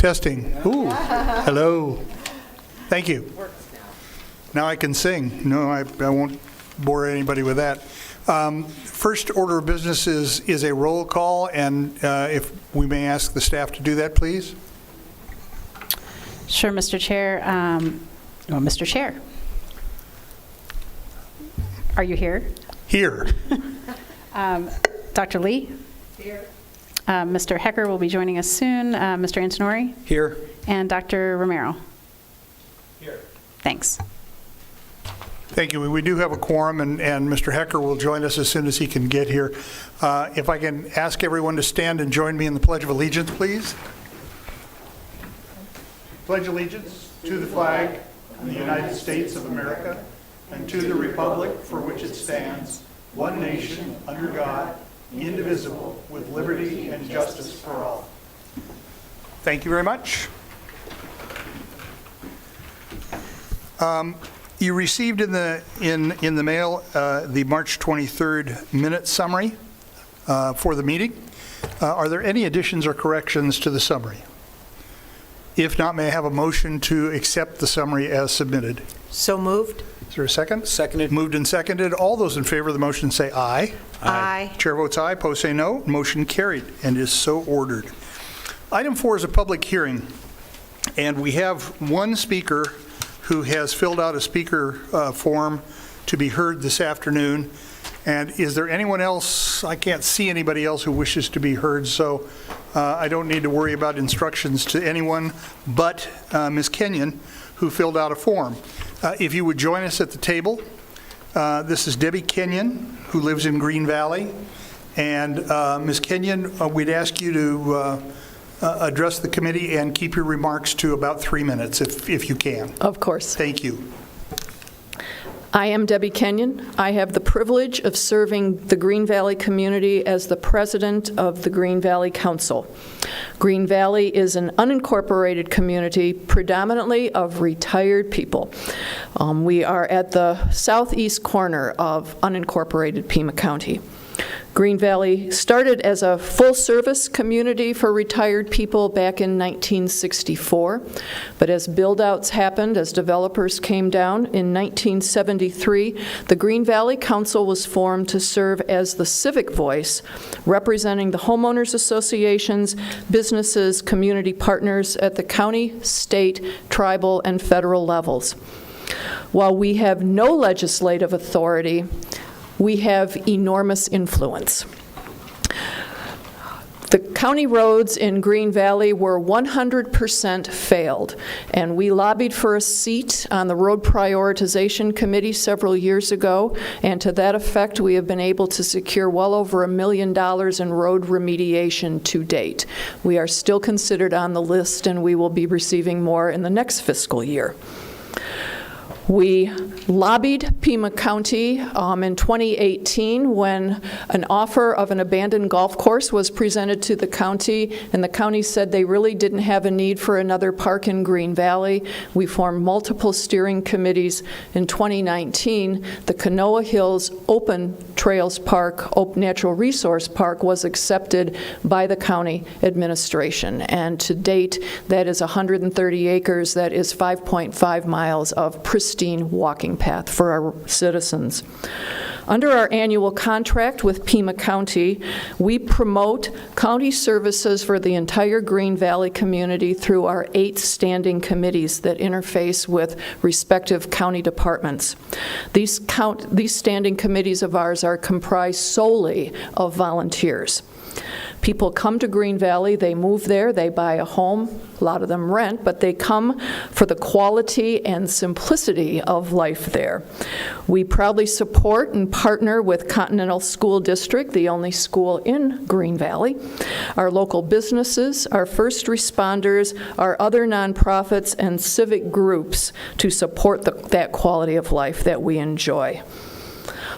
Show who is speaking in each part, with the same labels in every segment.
Speaker 1: Testing. Ooh, hello. Thank you. Now I can sing. No, I won't bore anybody with that. First order of business is a roll call, and if we may ask the staff to do that, please.
Speaker 2: Sure, Mr. Chair. Mr. Chair, are you here?
Speaker 1: Here.
Speaker 2: Dr. Lee? Here. Mr. Hecker will be joining us soon. Mr. Antonori?
Speaker 3: Here.
Speaker 2: And Dr. Romero?
Speaker 3: Here.
Speaker 2: Thanks.
Speaker 1: Thank you. We do have a quorum, and Mr. Hecker will join us as soon as he can get here. If I can ask everyone to stand and join me in the Pledge of Allegiance, please. Pledge allegiance to the flag of the United States of America and to the republic for which it stands, one nation, under God, indivisible, with liberty and justice for all. Thank you very much. You received in the mail the March 23rd minute summary for the meeting. Are there any additions or corrections to the summary? If not, may I have a motion to accept the summary as submitted?
Speaker 4: So moved.
Speaker 1: Is there a second?
Speaker 3: Seconded.
Speaker 1: Moved and seconded. All those in favor of the motion say aye.
Speaker 4: Aye.
Speaker 1: Chair votes aye. Opposed say no. Motion carried and is so ordered. Item 4 is a public hearing, and we have one speaker who has filled out a speaker form to be heard this afternoon. And is there anyone else? I can't see anybody else who wishes to be heard, so I don't need to worry about instructions to anyone but Ms. Kenyon, who filled out a form. If you would join us at the table. This is Debbie Kenyon, who lives in Green Valley. And Ms. Kenyon, we'd ask you to address the committee and keep your remarks to about 3 minutes, if you can.
Speaker 5: Of course.
Speaker 1: Thank you.
Speaker 5: I am Debbie Kenyon. I have the privilege of serving the Green Valley community as the president of the Green Valley Council. Green Valley is an unincorporated community predominantly of retired people. We are at the southeast corner of unincorporated Pima County. Green Valley started as a full-service community for retired people back in 1964, but as build-outs happened, as developers came down in 1973, the Green Valley Council was formed to serve as the civic voice, representing the homeowners associations, businesses, community partners at the county, state, tribal, and federal levels. While we have no legislative authority, we have enormous influence. The county roads in Green Valley were 100% failed, and we lobbied for a seat on the Road Prioritization Committee several years ago, and to that effect, we have been able to secure well over $1 million in road remediation to date. We are still considered on the list, and we will be receiving more in the next fiscal year. We lobbied Pima County in 2018 when an offer of an abandoned golf course was presented to the county, and the county said they really didn't have a need for another park in Green Valley. We formed multiple steering committees. In 2019, the Canoa Hills Open Trails Park, Natural Resource Park, was accepted by the county administration, and to date, that is 130 acres. That is 5.5 miles of pristine walking path for our citizens. Under our annual contract with Pima County, we promote county services for the entire Green Valley community through our 8 standing committees that interface with respective county departments. These standing committees of ours are comprised solely of volunteers. People come to Green Valley, they move there, they buy a home, a lot of them rent, but they come for the quality and simplicity of life there. We proudly support and partner with Continental School District, the only school in Green Valley, our local businesses, our first responders, our other nonprofits, and civic groups to support that quality of life that we enjoy.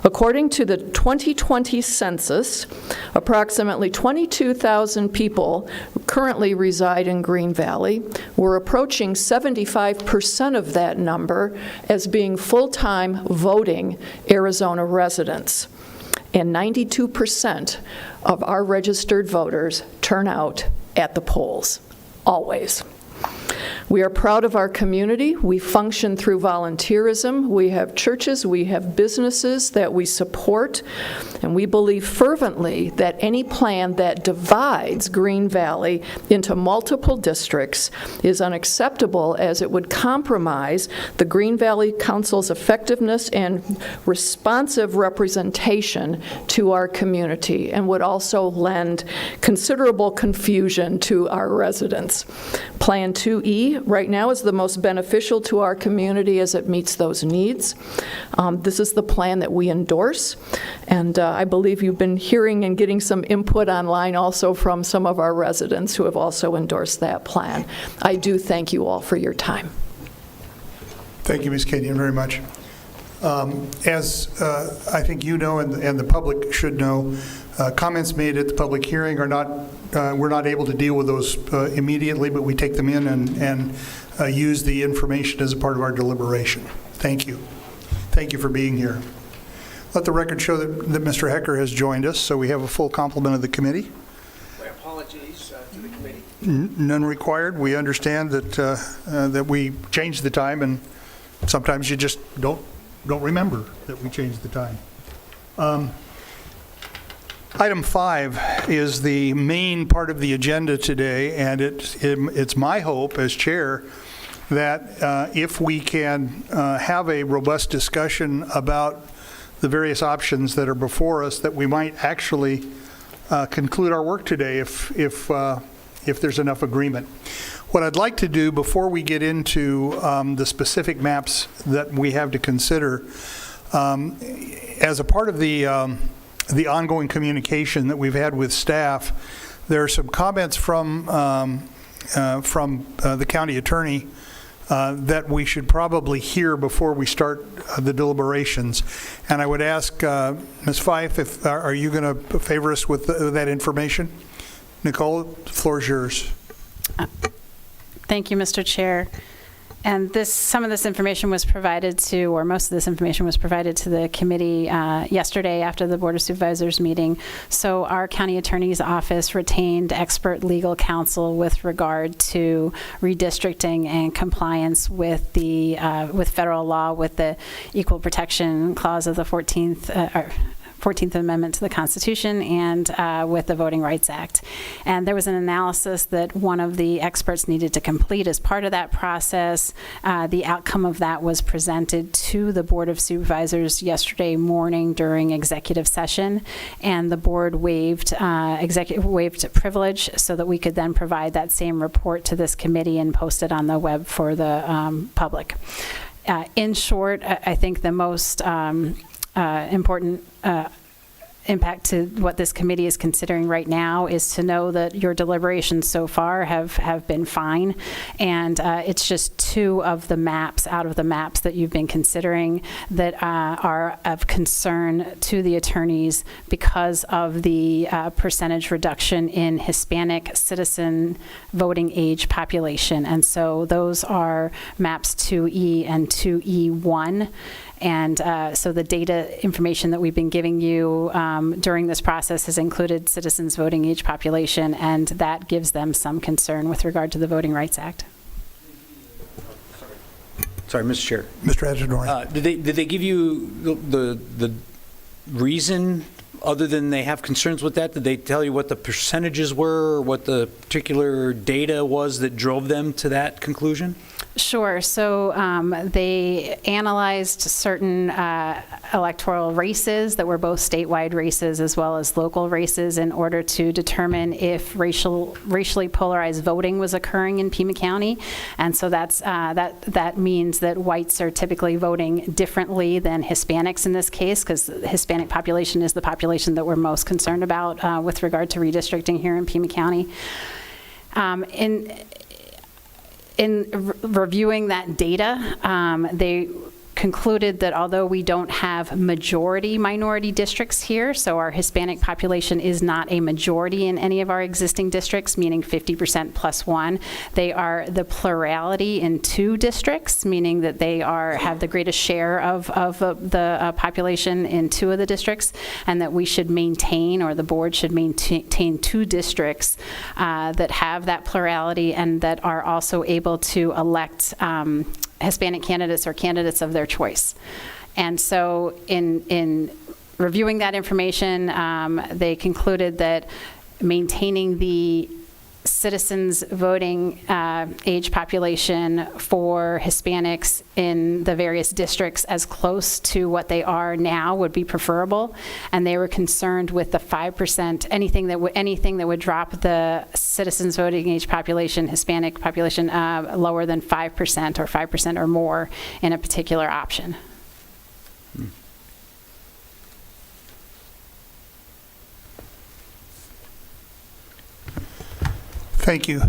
Speaker 5: According to the 2020 census, approximately 22,000 people currently reside in Green Valley. We're approaching 75% of that number as being full-time voting Arizona residents. And 92% of our registered voters turn out at the polls, always. We are proud of our community. We function through volunteerism. We have churches, we have businesses that we support, and we believe fervently that any plan that divides Green Valley into multiple districts is unacceptable, as it would compromise the Green Valley Council's effectiveness and responsive representation to our community, and would also lend considerable confusion to our residents. Plan 2E right now is the most beneficial to our community as it meets those needs. This is the plan that we endorse, and I believe you've been hearing and getting some input online also from some of our residents who have also endorsed that plan. I do thank you all for your time.
Speaker 1: Thank you, Ms. Kadian, very much. As I think you know, and the public should know, comments made at the public hearing are not, we're not able to deal with those immediately, but we take them in and use the information as a part of our deliberation. Thank you. Thank you for being here. Let the record show that Mr. Hecker has joined us, so we have a full complement of the committee.
Speaker 3: My apologies to the committee.
Speaker 1: None required. We understand that we changed the time, and sometimes you just don't remember that we changed the time. Item 5 is the main part of the agenda today, and it's my hope as chair that if we can have a robust discussion about the various options that are before us, that we might actually conclude our work today if there's enough agreement. What I'd like to do before we get into the specific maps that we have to consider, as a part of the ongoing communication that we've had with staff, there are some comments from the county attorney that we should probably hear before we start the deliberations. And I would ask Ms. Fife, are you going to favor us with that information? Nicole, the floor is yours.
Speaker 2: Thank you, Mr. Chair. And some of this information was provided to, or most of this information was provided to the committee yesterday after the Board of Supervisors meeting. So our county attorney's office retained expert legal counsel with regard to redistricting and compliance with the with federal law, with the Equal Protection Clause of the 14th Amendment to the Constitution, and with the Voting Rights Act. And there was an analysis that one of the experts needed to complete as part of that process. The outcome of that was presented to the Board of Supervisors yesterday morning during executive session, and the board waived privilege so that we could then provide that same report to this committee and post it on the web for the public. In short, I think the most important impact to what this committee is considering right now is to know that your deliberations so far have been fine, and it's just 2 of the maps out of the maps that you've been considering that are of concern to the attorneys because of the percentage reduction in Hispanic citizen voting age population. And so those are maps 2E and 2E1. And so the data information that we've been giving you during this process has included citizens' voting age population, and that gives them some concern with regard to the Voting Rights Act.
Speaker 3: Sorry, Mr. Chair.
Speaker 1: Mr. Adjadori.
Speaker 3: Did they give you the reason other than they have concerns with that? Did they tell you what the percentages were, or what the particular data was that drove them to that conclusion?
Speaker 2: Sure. So they analyzed certain electoral races that were both statewide races as well as local races in order to determine if racially polarized voting was occurring in Pima County. And so that means that whites are typically voting differently than Hispanics in this case, because the Hispanic population is the population that we're most concerned about with regard to redistricting here in Pima County. In reviewing that data, they concluded that although we don't have majority minority districts here, so our Hispanic population is not a majority in any of our existing districts, meaning 50% plus one, they are the plurality in 2 districts, meaning that they have the greatest share of the population in 2 of the districts, and that we should maintain, or the board should maintain 2 districts that have that plurality and that are also able to elect Hispanic candidates or candidates of their choice. And so in reviewing that information, they concluded that maintaining the citizens voting age population for Hispanics in the various districts as close to what they are now would be preferable, and they were concerned with the 5%, anything that would drop the citizens voting age population, Hispanic population, lower than 5% or 5% or more in a particular option.
Speaker 1: Thank you.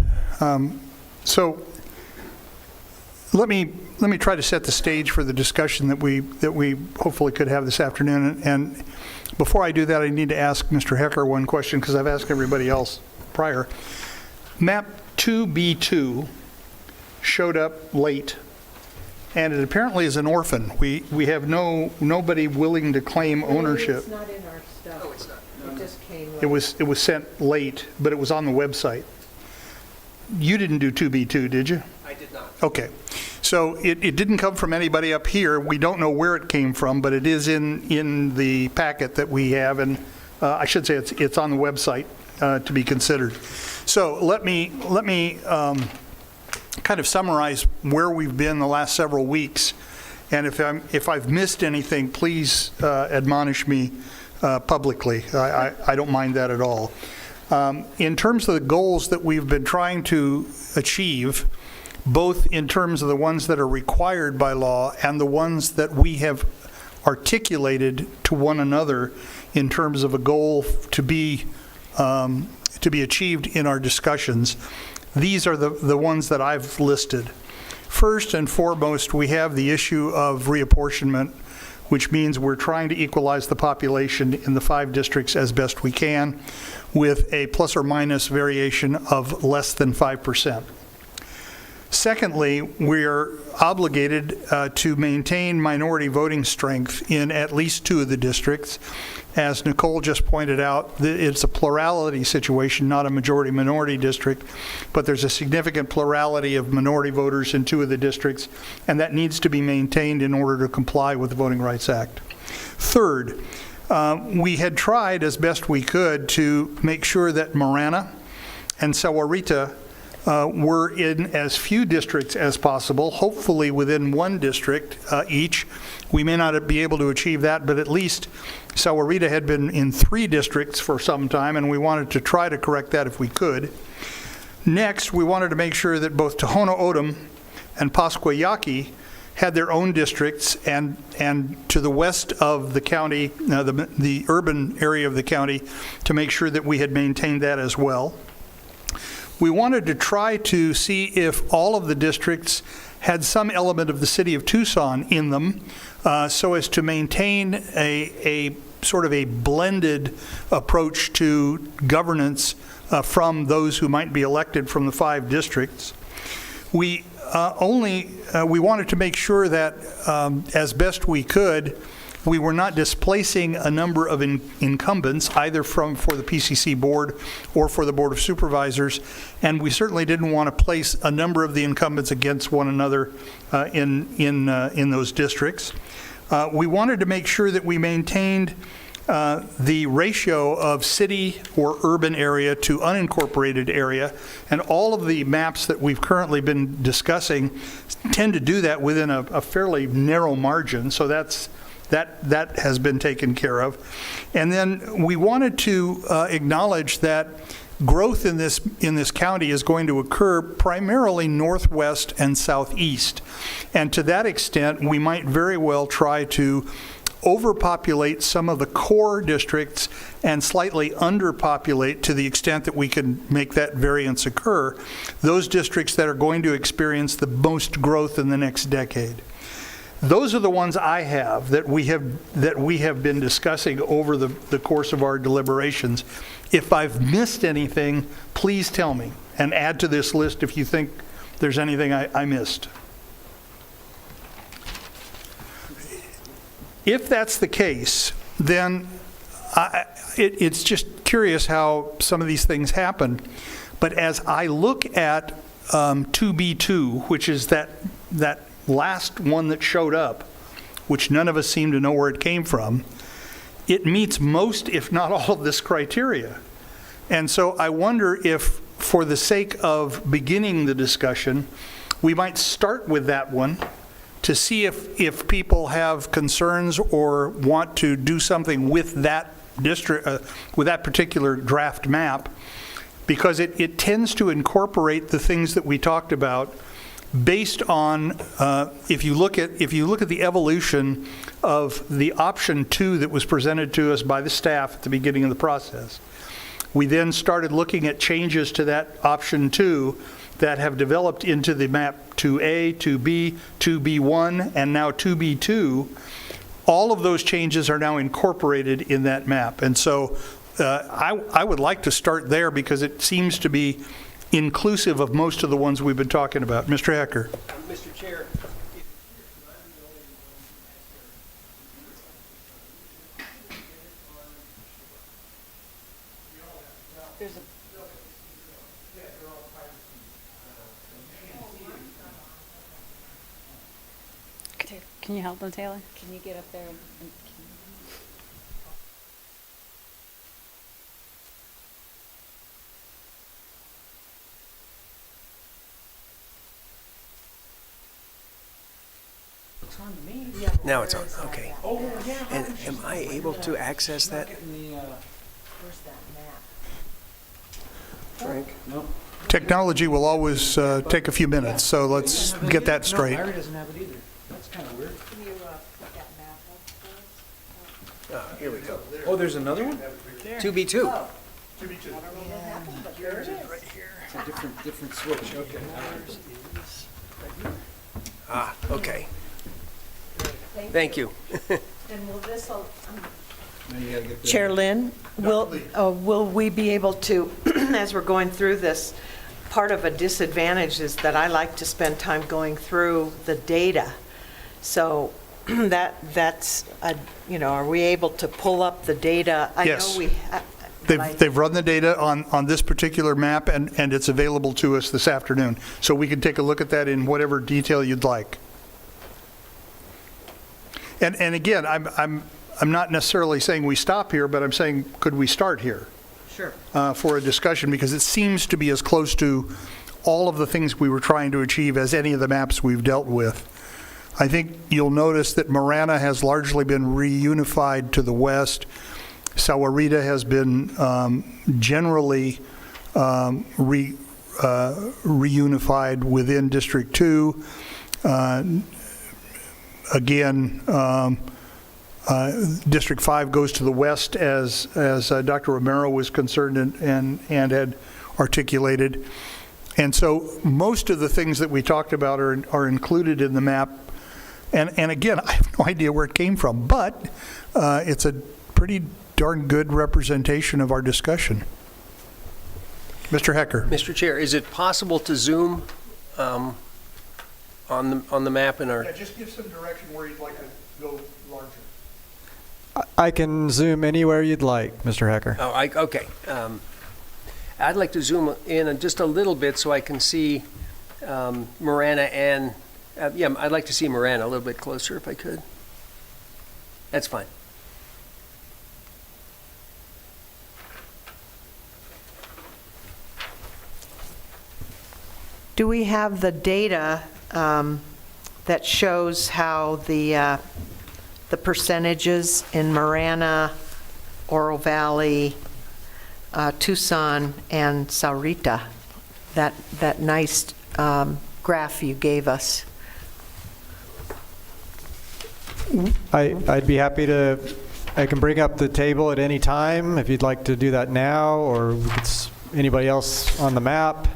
Speaker 1: So let me try to set the stage for the discussion that we hopefully could have this afternoon. And before I do that, I need to ask Mr. Hecker one question, because I've asked everybody else prior. Map 2B2 showed up late, and it apparently is an orphan. We have nobody willing to claim ownership.
Speaker 4: It's not in our stuff. No, it's not. It just came late.
Speaker 1: It was sent late, but it was on the website. You didn't do 2B2, did you?
Speaker 6: I did not.
Speaker 1: Okay. So it didn't come from anybody up here. We don't know where it came from, but it is in the packet that we have, and I should say it's on the website to be considered. So let me kind of summarize where we've been the last several weeks, and if I've missed anything, please admonish me publicly. I don't mind that at all. In terms of the goals that we've been trying to achieve, both in terms of the ones that are required by law and the ones that we have articulated to one another in terms of a goal to be achieved in our discussions, these are the ones that I've listed. First and foremost, we have the issue of reapportionment, which means we're trying to equalize the population in the 5 districts as best we can, with a plus or minus variation of less than 5%. Secondly, we are obligated to maintain minority voting strength in at least 2 of the districts. As Nicole just pointed out, it's a plurality situation, not a majority-minority district, but there's a significant plurality of minority voters in 2 of the districts, and that needs to be maintained in order to comply with the Voting Rights Act. Third, we had tried as best we could to make sure that Marana and Sahuarita were in as few districts as possible, hopefully within 1 district each. We may not be able to achieve that, but at least Sahuarita had been in 3 districts for some time, and we wanted to try to correct that if we could. Next, we wanted to make sure that both Tohono O'odham and Pascua Yaqui had their own districts, and to the west of the county, the urban area of the county, to make sure that we had maintained that as well. We wanted to try to see if all of the districts had some element of the city of Tucson in them, so as to maintain a sort of a blended approach to governance from those who might be elected from the 5 districts. We wanted to make sure that as best we could, we were not displacing a number of incumbents, either for the PCC board or for the Board of Supervisors, and we certainly didn't want to place a number of the incumbents against one another in those districts. We wanted to make sure that we maintained the ratio of city or urban area to unincorporated area, and all of the maps that we've currently been discussing tend to do that within a fairly narrow margin, so that has been taken care of. And then we wanted to acknowledge that growth in this county is going to occur primarily northwest and southeast, and to that extent we might very well try to overpopulate some of the core districts and slightly underpopulate, to the extent that we can make that variance occur, those districts that are going to experience the most growth in the next decade. Those are the ones I have that we have been discussing over the course of our deliberations. If I've missed anything, please tell me and add to this list if you think there's anything I missed. If that's the case, then it's just curious how some of these things happen. But as I look at 2B2, which is that last one that showed up, which none of us seem to know where it came from, it meets most, if not all, of this criteria. And so I wonder if, for the sake of beginning the discussion, we might start with that one to see if people have concerns or want to do something with that district, with that particular draft map, because it tends to incorporate the things that we talked about based on, if you look at the evolution of the option 2 that was presented to us by the staff at the beginning of the process. We then started looking at changes to that option 2 that have developed into the map 2A, 2B, 2B1, and now 2B2. All of those changes are now incorporated in that map. And so I would like to start there because it seems to be inclusive of most of the ones we've been talking about. Mr. Hecker.
Speaker 6: Mr. Chair.
Speaker 2: Can you help them, Taylor?
Speaker 4: Can you get up there and
Speaker 6: Now it's on, okay. And am I able to access that?
Speaker 4: where's that map?
Speaker 6: Frank?
Speaker 1: Technology will always take a few minutes, so let's get that straight.
Speaker 3: Larry doesn't have it either. That's kind of weird.
Speaker 4: Can you put that map up for us?
Speaker 6: Oh, here we go.
Speaker 3: Oh, there's another one?
Speaker 6: 2B2.
Speaker 3: It's a different switch, okay.
Speaker 6: Ah, okay. Thank you.
Speaker 4: And will this,
Speaker 3: Now you gotta get the-
Speaker 4: Chair Lynn, will we be able to, as we're going through this, part of a disadvantage is that I like to spend time going through the data. So that's, are we able to pull up the data?
Speaker 1: Yes.
Speaker 4: I know
Speaker 1: They've run the data on this particular map, and it's available to us this afternoon. So we can take a look at that in whatever detail you'd like. And again, I'm not necessarily saying we stop here, but I'm saying, could we start here?
Speaker 4: Sure.
Speaker 1: For a discussion, because it seems to be as close to all of the things we were trying to achieve as any of the maps we've dealt with. I think you'll notice that Marana has largely been reunified to the west. Sahuarita has been generally reunified within District 2. Again, District 5 goes to the west, as Dr. Romero was concerned and had articulated. And so most of the things that we talked about are included in the map. And again, I have no idea where it came from, but it's a pretty darn good representation of our discussion. Mr. Hecker.
Speaker 6: Mr. Chair, is it possible to zoom on the map in our?
Speaker 1: Yeah, just give some direction where you'd like to go larger.
Speaker 7: I can zoom anywhere you'd like, Mr. Hecker.
Speaker 6: Oh, okay. I'd like to zoom in just a little bit so I can see Marana and, I'd like to see Marana a little bit closer if I could. That's fine.
Speaker 4: Do we have the data that shows how the percentages in Marana, Oro Valley, Tucson, and Sahuarita, that nice graph you gave us?
Speaker 7: I'd be happy to, I can bring up the table at any time if you'd like to do that now, or anybody else on the map.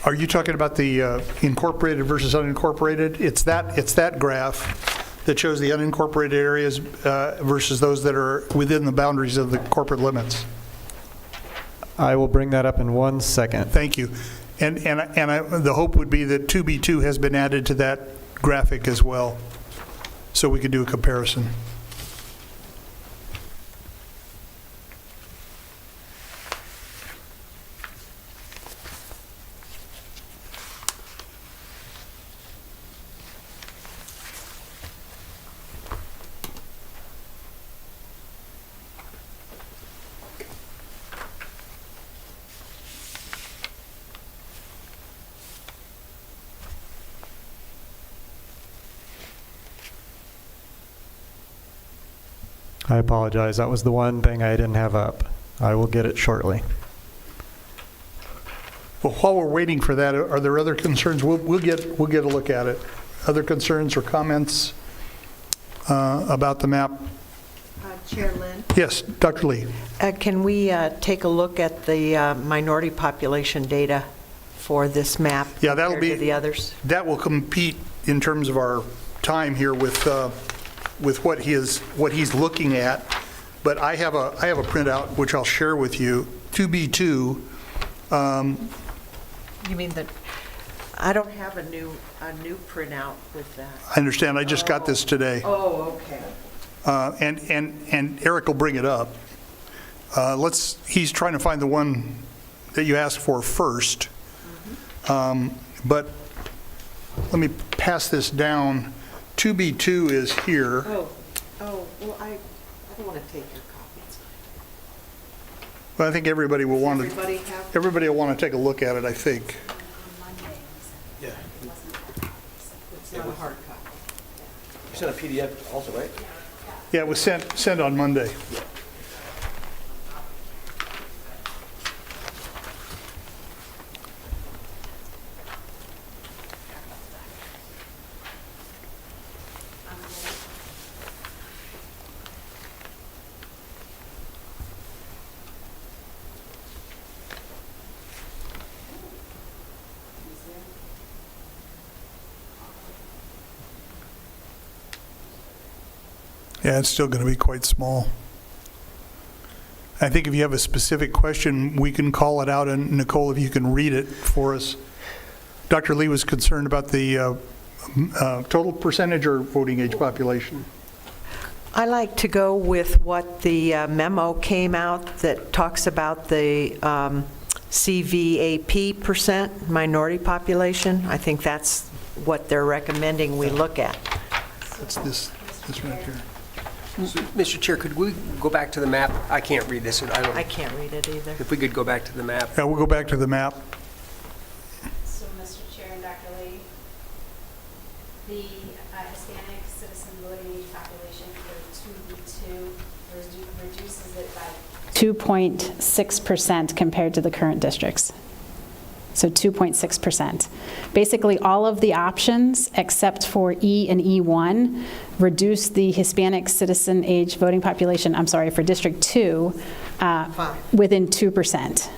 Speaker 1: Are you talking about the incorporated versus unincorporated? It's that graph. that shows the unincorporated areas versus those that are within the boundaries of the corporate limits.
Speaker 7: I will bring that up in 1 second.
Speaker 1: Thank you. And the hope would be that 2B2 has been added to that graphic as well, so we could do a comparison.
Speaker 7: I apologize. That was the one thing I didn't have up. I will get it shortly.
Speaker 1: Well, while we're waiting for that, are there other concerns? We'll get a look at it. Other concerns or comments about the map?
Speaker 4: Chair Lynn?
Speaker 1: Yes, Dr. Lee.
Speaker 4: Can we take a look at the minority population data for this map?
Speaker 1: Yeah, that'll
Speaker 4: compared to
Speaker 1: be-
Speaker 4: the others?
Speaker 1: That will compete in terms of our time here with what he's looking at. But I have a printout which I'll share with you. 2B2.
Speaker 4: You mean that, I don't have a new printout with that.
Speaker 1: I understand. I just got this today.
Speaker 4: Oh, okay.
Speaker 1: And Eric will bring it up. He's trying to find the one that you asked for first. But let me pass this down. 2B2 is here.
Speaker 4: Oh, well, I don't want to take your copies.
Speaker 1: But I think everybody will want to.
Speaker 4: Everybody have?
Speaker 1: Everybody will want to take a look at it, I think.
Speaker 4: Yeah. It's not a hard copy.
Speaker 8: You sent a PDF also, right?
Speaker 1: Yeah, it was sent on Monday. Yeah, it's still going to be quite small. I think if you have a specific question, we can call it out, and Nicole, if you can read it for us. Dr. Lee was concerned about the total percentage or voting age population.
Speaker 4: I like to go with what the memo came out that talks about the CVAP percent, minority population. I think that's what they're recommending we look at.
Speaker 1: That's this right here.
Speaker 6: Mr. Chair, could we go back to the map? I can't read this.
Speaker 4: I can't read it either.
Speaker 6: If we could go back to the map.
Speaker 1: Yeah, we'll go back to the map.
Speaker 2: So, Mr. Chair and Dr. Lee, the Hispanic citizen voting age population for 2B2 reduces it by 2.6% compared to the current districts. So 2.6%. Basically, all of the options except for E and E1 reduce the Hispanic citizen age voting population, for District 2, within 2%,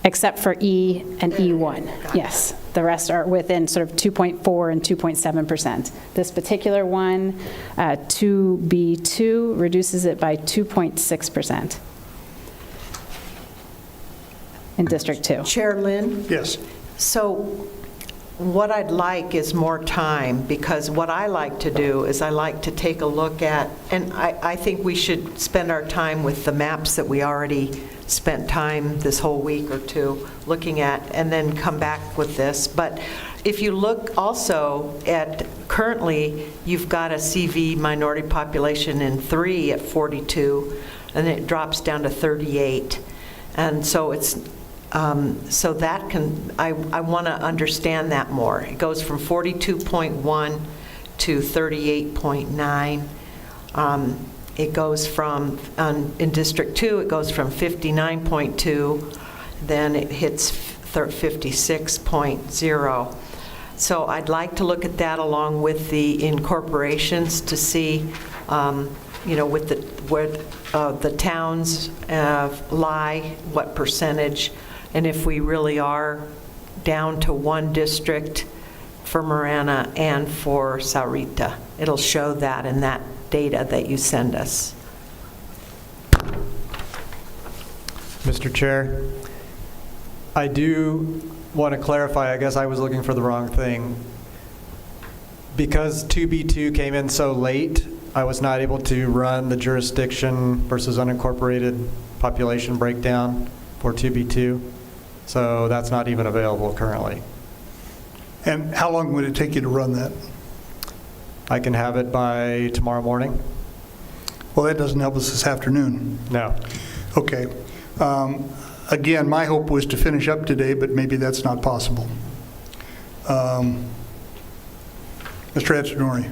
Speaker 2: except for E and E1. Yes, the rest are within sort of 2.4 and 2.7%. This particular one, 2B2, reduces it by 2.6%. In District 2.
Speaker 4: Chair Lynn?
Speaker 1: Yes.
Speaker 4: So what I'd like is more time, because what I like to do is I like to take a look at, and I think we should spend our time with the maps that we already spent time this whole week or two looking at, and then come back with this. But if you look also at, currently, you've got a CV minority population in 3 at 42, and it drops down to 38. And so it's, so that can, I want to understand that more. It goes from 42.1 to 38.9. It goes from, in District 2, it goes from 59.2, then it hits 56.0. So I'd like to look at that along with the incorporations to see, with where the towns lie, what percentage, and if we really are down to one district for Marana and for Saurita. It'll show that in that data that you send us.
Speaker 7: Mr. Chair, I do want to clarify, I guess I was looking for the wrong thing. Because 2B2 came in so late, I was not able to run the jurisdiction versus unincorporated population breakdown for 2B2. So that's not even available currently.
Speaker 1: And how long would it take you to run that?
Speaker 7: I can have it by tomorrow morning?
Speaker 1: Well, that doesn't help us this afternoon.
Speaker 7: No.
Speaker 1: Okay. Again, my hope was to finish up today, but maybe that's not possible. Mr. Antonori.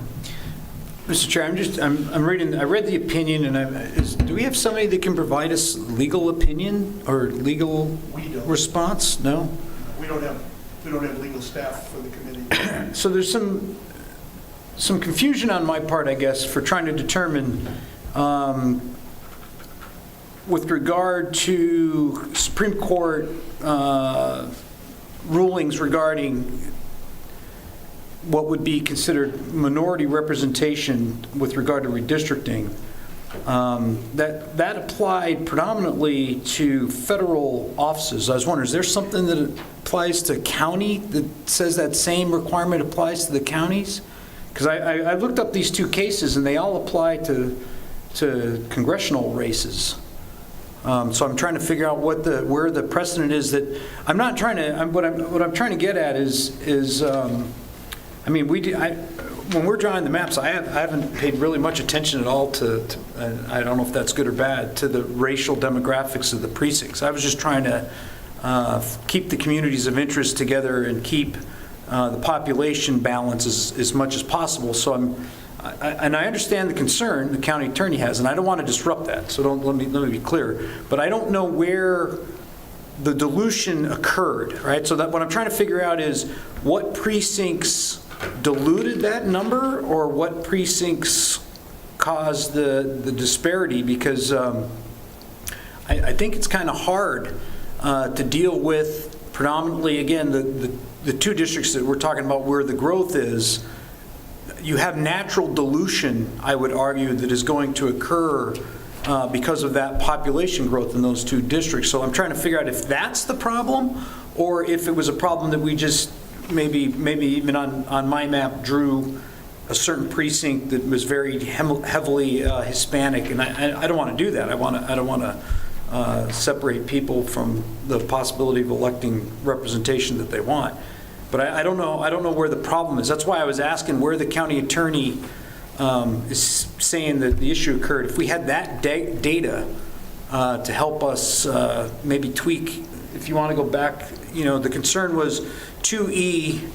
Speaker 3: Mr. Chair, I'm reading, I read the opinion, and do we have somebody that can provide us legal opinion or legal response? No?
Speaker 1: We don't have legal staff for the committee.
Speaker 3: So there's some confusion on my part, I guess, for trying to determine with regard to Supreme Court rulings regarding what would be considered minority representation with regard to redistricting, that applied predominantly to federal offices. I was wondering, is there something that applies to county that says that same requirement applies to the counties? Because I looked up these two cases and they all apply to congressional races. So I'm trying to figure out where the precedent is that I'm not trying to. What I'm trying to get at is I mean, when we're drawing the maps, I haven't paid really much attention at all to I don't know if that's good or bad, to the racial demographics of the precincts. I was just trying to keep the communities of interest together and keep the population balance as much as possible. So and I understand the concern the county attorney has, and I don't want to disrupt that. So let me be clear. But I don't know where the dilution occurred, right? So that what I'm trying to figure out is what precincts diluted that number, or what precincts caused the disparity, because I think it's kind of hard to deal with predominantly, again, the two districts that we're talking about where the growth is. You have natural dilution, I would argue, that is going to occur because of that population growth in those two districts. So I'm trying to figure out if that's the problem, or if it was a problem that we just maybe even on my map drew a certain precinct that was very heavily Hispanic, and I don't want to do that. I don't want to separate people from the possibility of electing representation that they want. But I don't know where the problem is. That's why I was asking where the county attorney is saying that the issue occurred. If we had that data to help us maybe tweak, if you want to go back, the concern was 2E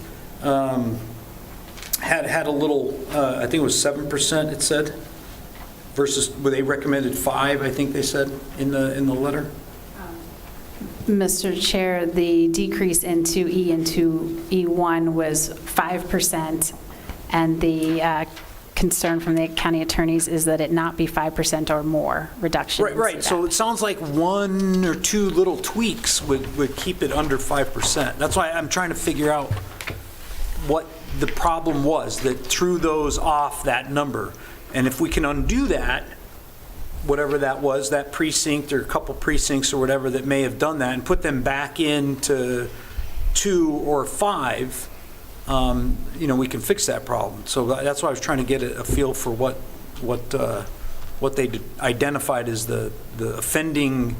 Speaker 3: had a little, I think it was 7%, it said, versus where they recommended 5, I think they said in the letter.
Speaker 2: Mr. Chair, the decrease in 2E and 2E1 was 5%, and the concern from the county attorneys is that it not be 5% or more reduction.
Speaker 3: Right. So it sounds like one or two little tweaks would keep it under 5%. That's why I'm trying to figure out what the problem was that threw those off that number. And if we can undo that, whatever that was, that precinct or a couple precincts or whatever that may have done that, and put them back into 2 or 5, we can fix that problem. So that's why I was trying to get a feel for what they identified as the offending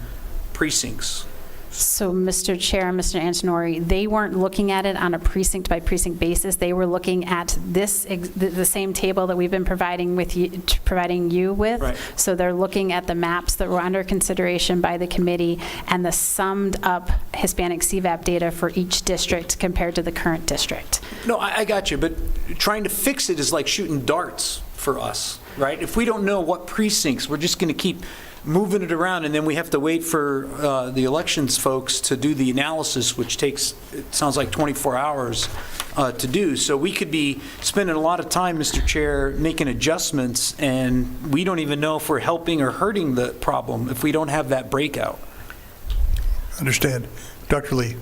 Speaker 3: precincts.
Speaker 2: So, Mr. Chair and Mr. Antonori, they weren't looking at it on a precinct-by-precinct basis. They were looking at the same table that we've been providing you with.
Speaker 3: Right.
Speaker 2: So they're looking at the maps that were under consideration by the committee and the summed-up Hispanic CVAP data for each district compared to the current district.
Speaker 3: No, I got you, but trying to fix it is like shooting darts for us, right? If we don't know what precincts, we're just going to keep moving it around, and then we have to wait for the elections folks to do the analysis, which takes, it sounds like 24 hours to do. So we could be spending a lot of time, Mr. Chair, making adjustments, and we don't even know if we're helping or hurting the problem if we don't have that breakout.
Speaker 1: Understand. Dr. Lee.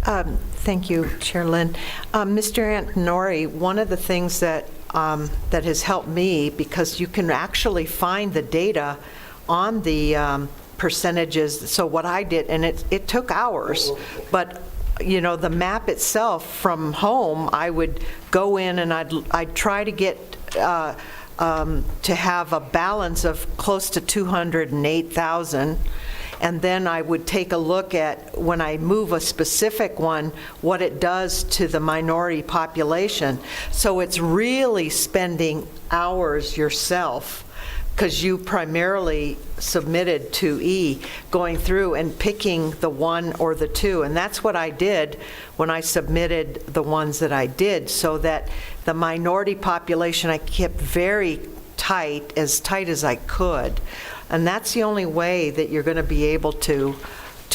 Speaker 4: Thank you, Chair Lynn. Mr. Antonori, one of the things that has helped me, because you can actually find the data on the percentages. So what I did, and it took hours, but you know, the map itself from home, I would go in and I'd try to get to have a balance of close to 208,000. And then I would take a look at, when I move a specific one, what it does to the minority population. So it's really spending hours yourself, because you primarily submitted 2E, going through and picking the 1 or the 2. And that's what I did when I submitted the ones that I did, so that the minority population I kept very tight as I could. And that's the only way that you're going to be able to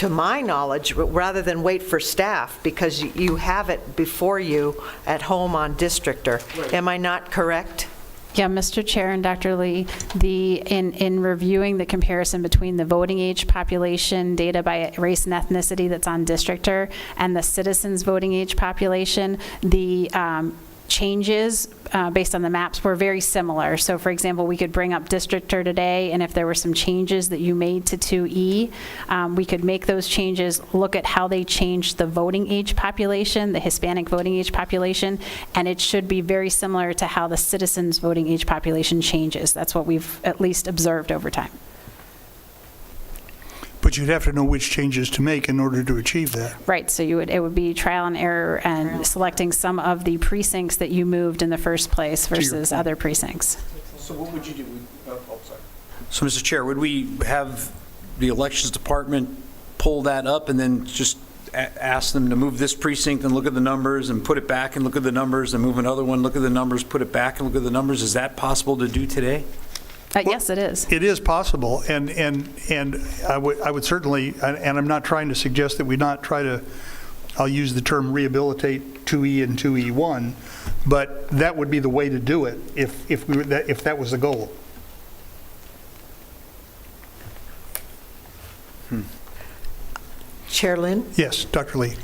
Speaker 4: my knowledge, rather than wait for staff, because you have it before you at home on Districtor. Right. Am I not correct?
Speaker 2: Yeah, Mr. Chair and Dr. Lee, in reviewing the comparison between the voting age population data by race and ethnicity that's on Districtor and the citizens voting age population, the changes based on the maps were very similar. So for example, we could bring up Districtor today, and if there were some changes that you made to 2E, we could make those changes, look at how they changed the voting age population, the Hispanic voting age population, and it should be very similar to how the citizens voting age population changes. That's what we've at least observed over time.
Speaker 1: But you'd have to know which changes to make in order to achieve that.
Speaker 2: Right, so it would be trial and error and selecting some of the precincts that you moved in the first place versus other precincts.
Speaker 8: So what would you do? Sorry.
Speaker 3: So, Mr. Chair, would we have the elections department pull that up and then just ask them to move this precinct and look at the numbers and put it back and look at the numbers and move another one, look at the numbers, put it back and look at the numbers? Is that possible to do today?
Speaker 2: Yes, it is.
Speaker 1: It is possible, and I would certainly, and I'm not trying to suggest that we not try to, I'll use the term rehabilitate 2E and 2E1, but that would be the way to do it if that was the goal.
Speaker 4: Chair Lynn?
Speaker 1: Yes, Dr. Lee.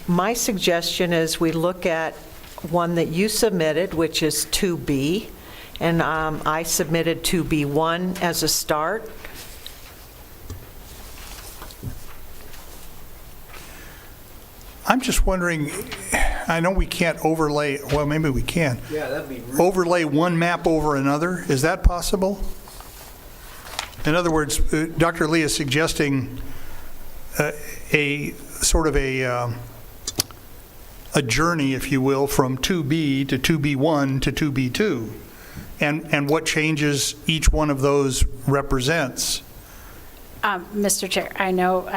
Speaker 4: My suggestion is we look at one that you submitted, which is 2B, and I submitted 2B1 as a start.
Speaker 1: I'm just wondering, I know we can't overlay, well, maybe we can.
Speaker 8: Yeah, that'd be really
Speaker 1: Overlay one map over another, is that possible? In other words, Dr. Lee is suggesting a sort of a journey, if you will, from 2B to 2B1 to 2B2, and what changes each one of those represents.
Speaker 2: Mr. Chair, I know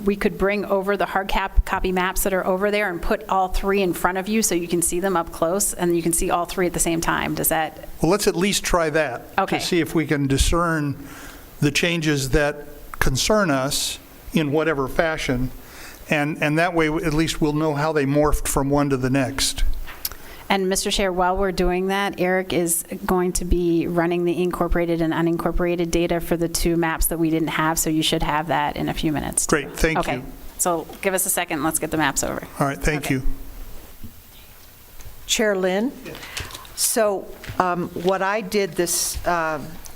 Speaker 2: we could bring over the hard copy maps that are over there and put all three in front of you so you can see them up close and you can see all three at the same time. Does that?
Speaker 1: Well, let's at least try that.
Speaker 2: Okay.
Speaker 1: To see if we can discern the changes that concern us in whatever fashion, and that way at least we'll know how they morphed from one to the next.
Speaker 2: And Mr. Chair, while we're doing that, Eric is going to be running the incorporated and unincorporated data for the two maps that we didn't have, so you should have that in a few minutes.
Speaker 1: Great, thank you.
Speaker 2: Okay, so give us a second, let's get the maps over.
Speaker 1: All right, thank you.
Speaker 4: Chair Lynn? So what I did this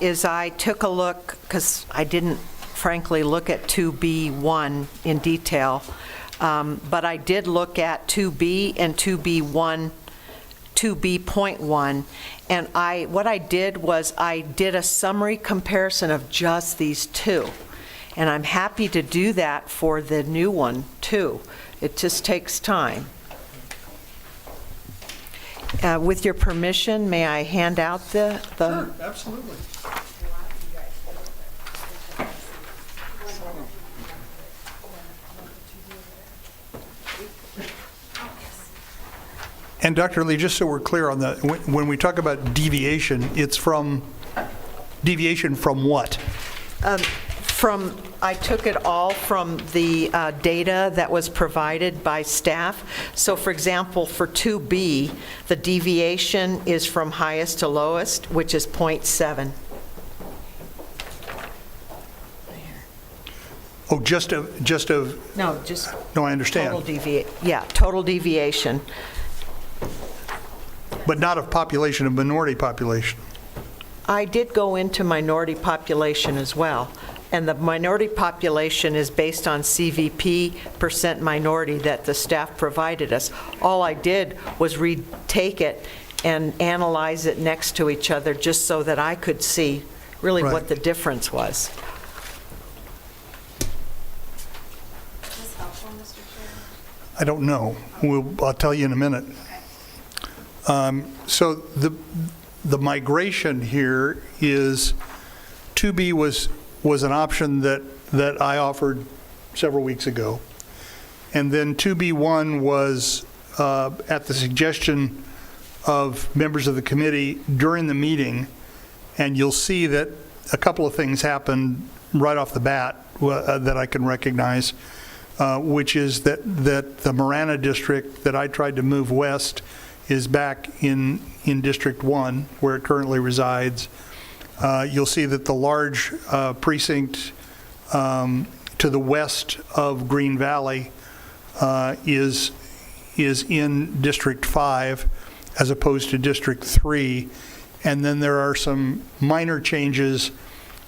Speaker 4: is I took a look, because I didn't frankly look at 2B1 in detail, but I did look at 2B and 2B1, 2B.1, and what I did was I did a summary comparison of just these two, and I'm happy to do that for the new one too. It just takes time. With your permission, may I hand out the?
Speaker 1: Sure, absolutely. And Dr. Lee, just so we're clear on when we talk about deviation, it's from, deviation from what?
Speaker 4: I took it all from the data that was provided by staff. So for example, for 2B, the deviation is from highest to lowest, which is 0.7.
Speaker 1: Oh, just of,
Speaker 4: No, just
Speaker 1: no, I understand.
Speaker 4: total deviation.
Speaker 1: But not of population, of minority population.
Speaker 4: I did go into minority population as well, and the minority population is based on CVP percent minority that the staff provided us. All I did was retake it and analyze it next to each other, just so that I could see really
Speaker 1: Right.
Speaker 4: what the difference was.
Speaker 1: I don't know. I'll tell you in a minute. So the migration here is 2B was an option that I offered several weeks ago. And then 2B1 was at the suggestion of members of the committee during the meeting. And you'll see that a couple of things happened right off the bat that I can recognize. Which is that the Marana district that I tried to move west is back in District 1, where it currently resides. You'll see that the large precinct to the west of Green Valley is in District 5 as opposed to District 3. And then there are some minor changes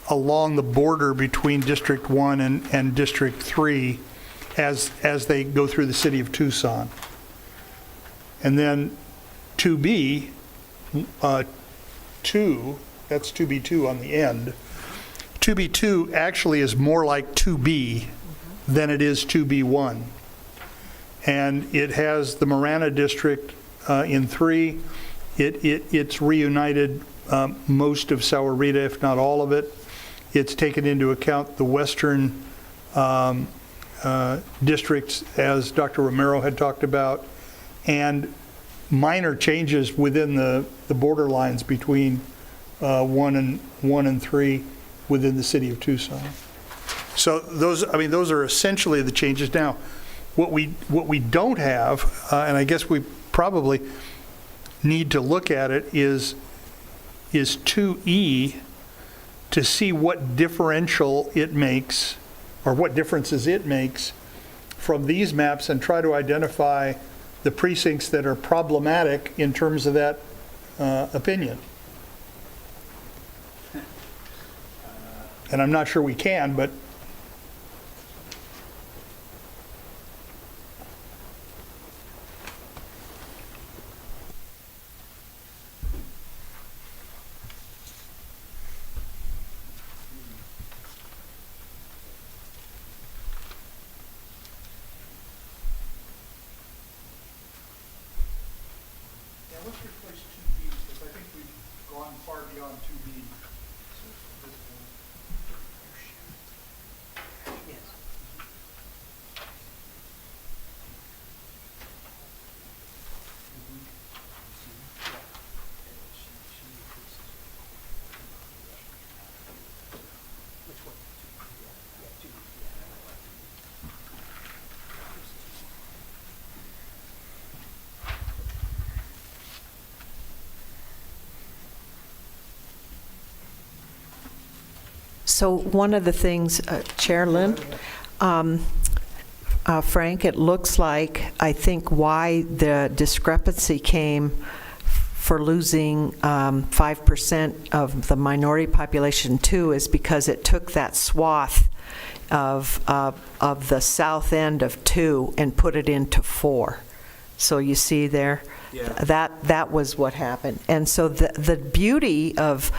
Speaker 1: along the border between District 1 and District 3 as they go through the city of Tucson. And then 2B, 2, that's 2B2 on the end. 2B2 actually is more like 2B than it is 2B1. And it has the Marana district in 3. It's reunited most of Sahuarita, if not all of it. It's taken into account the western districts, as Dr. Romero had talked about, and minor changes within the borderlines between 1 and 3 within the city of Tucson. So those are essentially the changes. Now, what we don't have, and I guess we probably need to look at it, is 2E to see what differential it makes, or what differences it makes from these maps, and try to identify the precincts that are problematic in terms of that opinion. And I'm not sure we can, but let's replace 2B, because I think we've gone far beyond 2B.
Speaker 4: So one of the things, Chair Lynn, Frank, it looks like, I think why the discrepancy came for losing 5% of the minority population too is because it took that swath of the south end of 2 and put it into 4. So you see there, that was what happened. And so the beauty of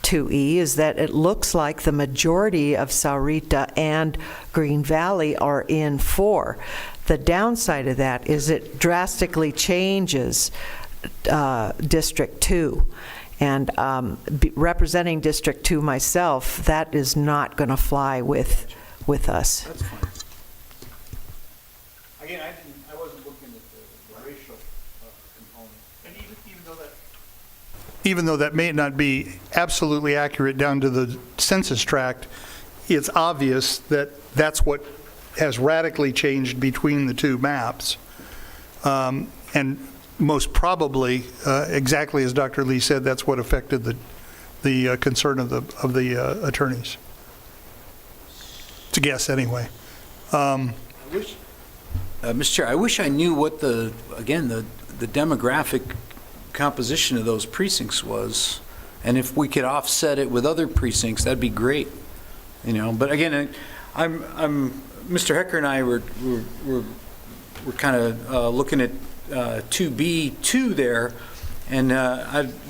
Speaker 4: 2E is that it looks like the majority of Sahuarita and Green Valley are in 4. The downside of that is it drastically changes District 2. And representing District 2 myself, that is not going to fly with us.
Speaker 8: That's fine. Again, I wasn't looking at the racial component. And
Speaker 1: Even though that may not be absolutely accurate down to the census tract, it's obvious that that's what has radically changed between the two maps. And most probably, exactly as Dr. Lee said, that's what affected the concern of the attorneys. It's a guess anyway.
Speaker 3: Mr. Chair, I wish I knew what the demographic composition of those precincts was, and if we could offset it with other precincts, that'd be great. But again, Mr. Hecker and I were kind of looking at 2B2 there, and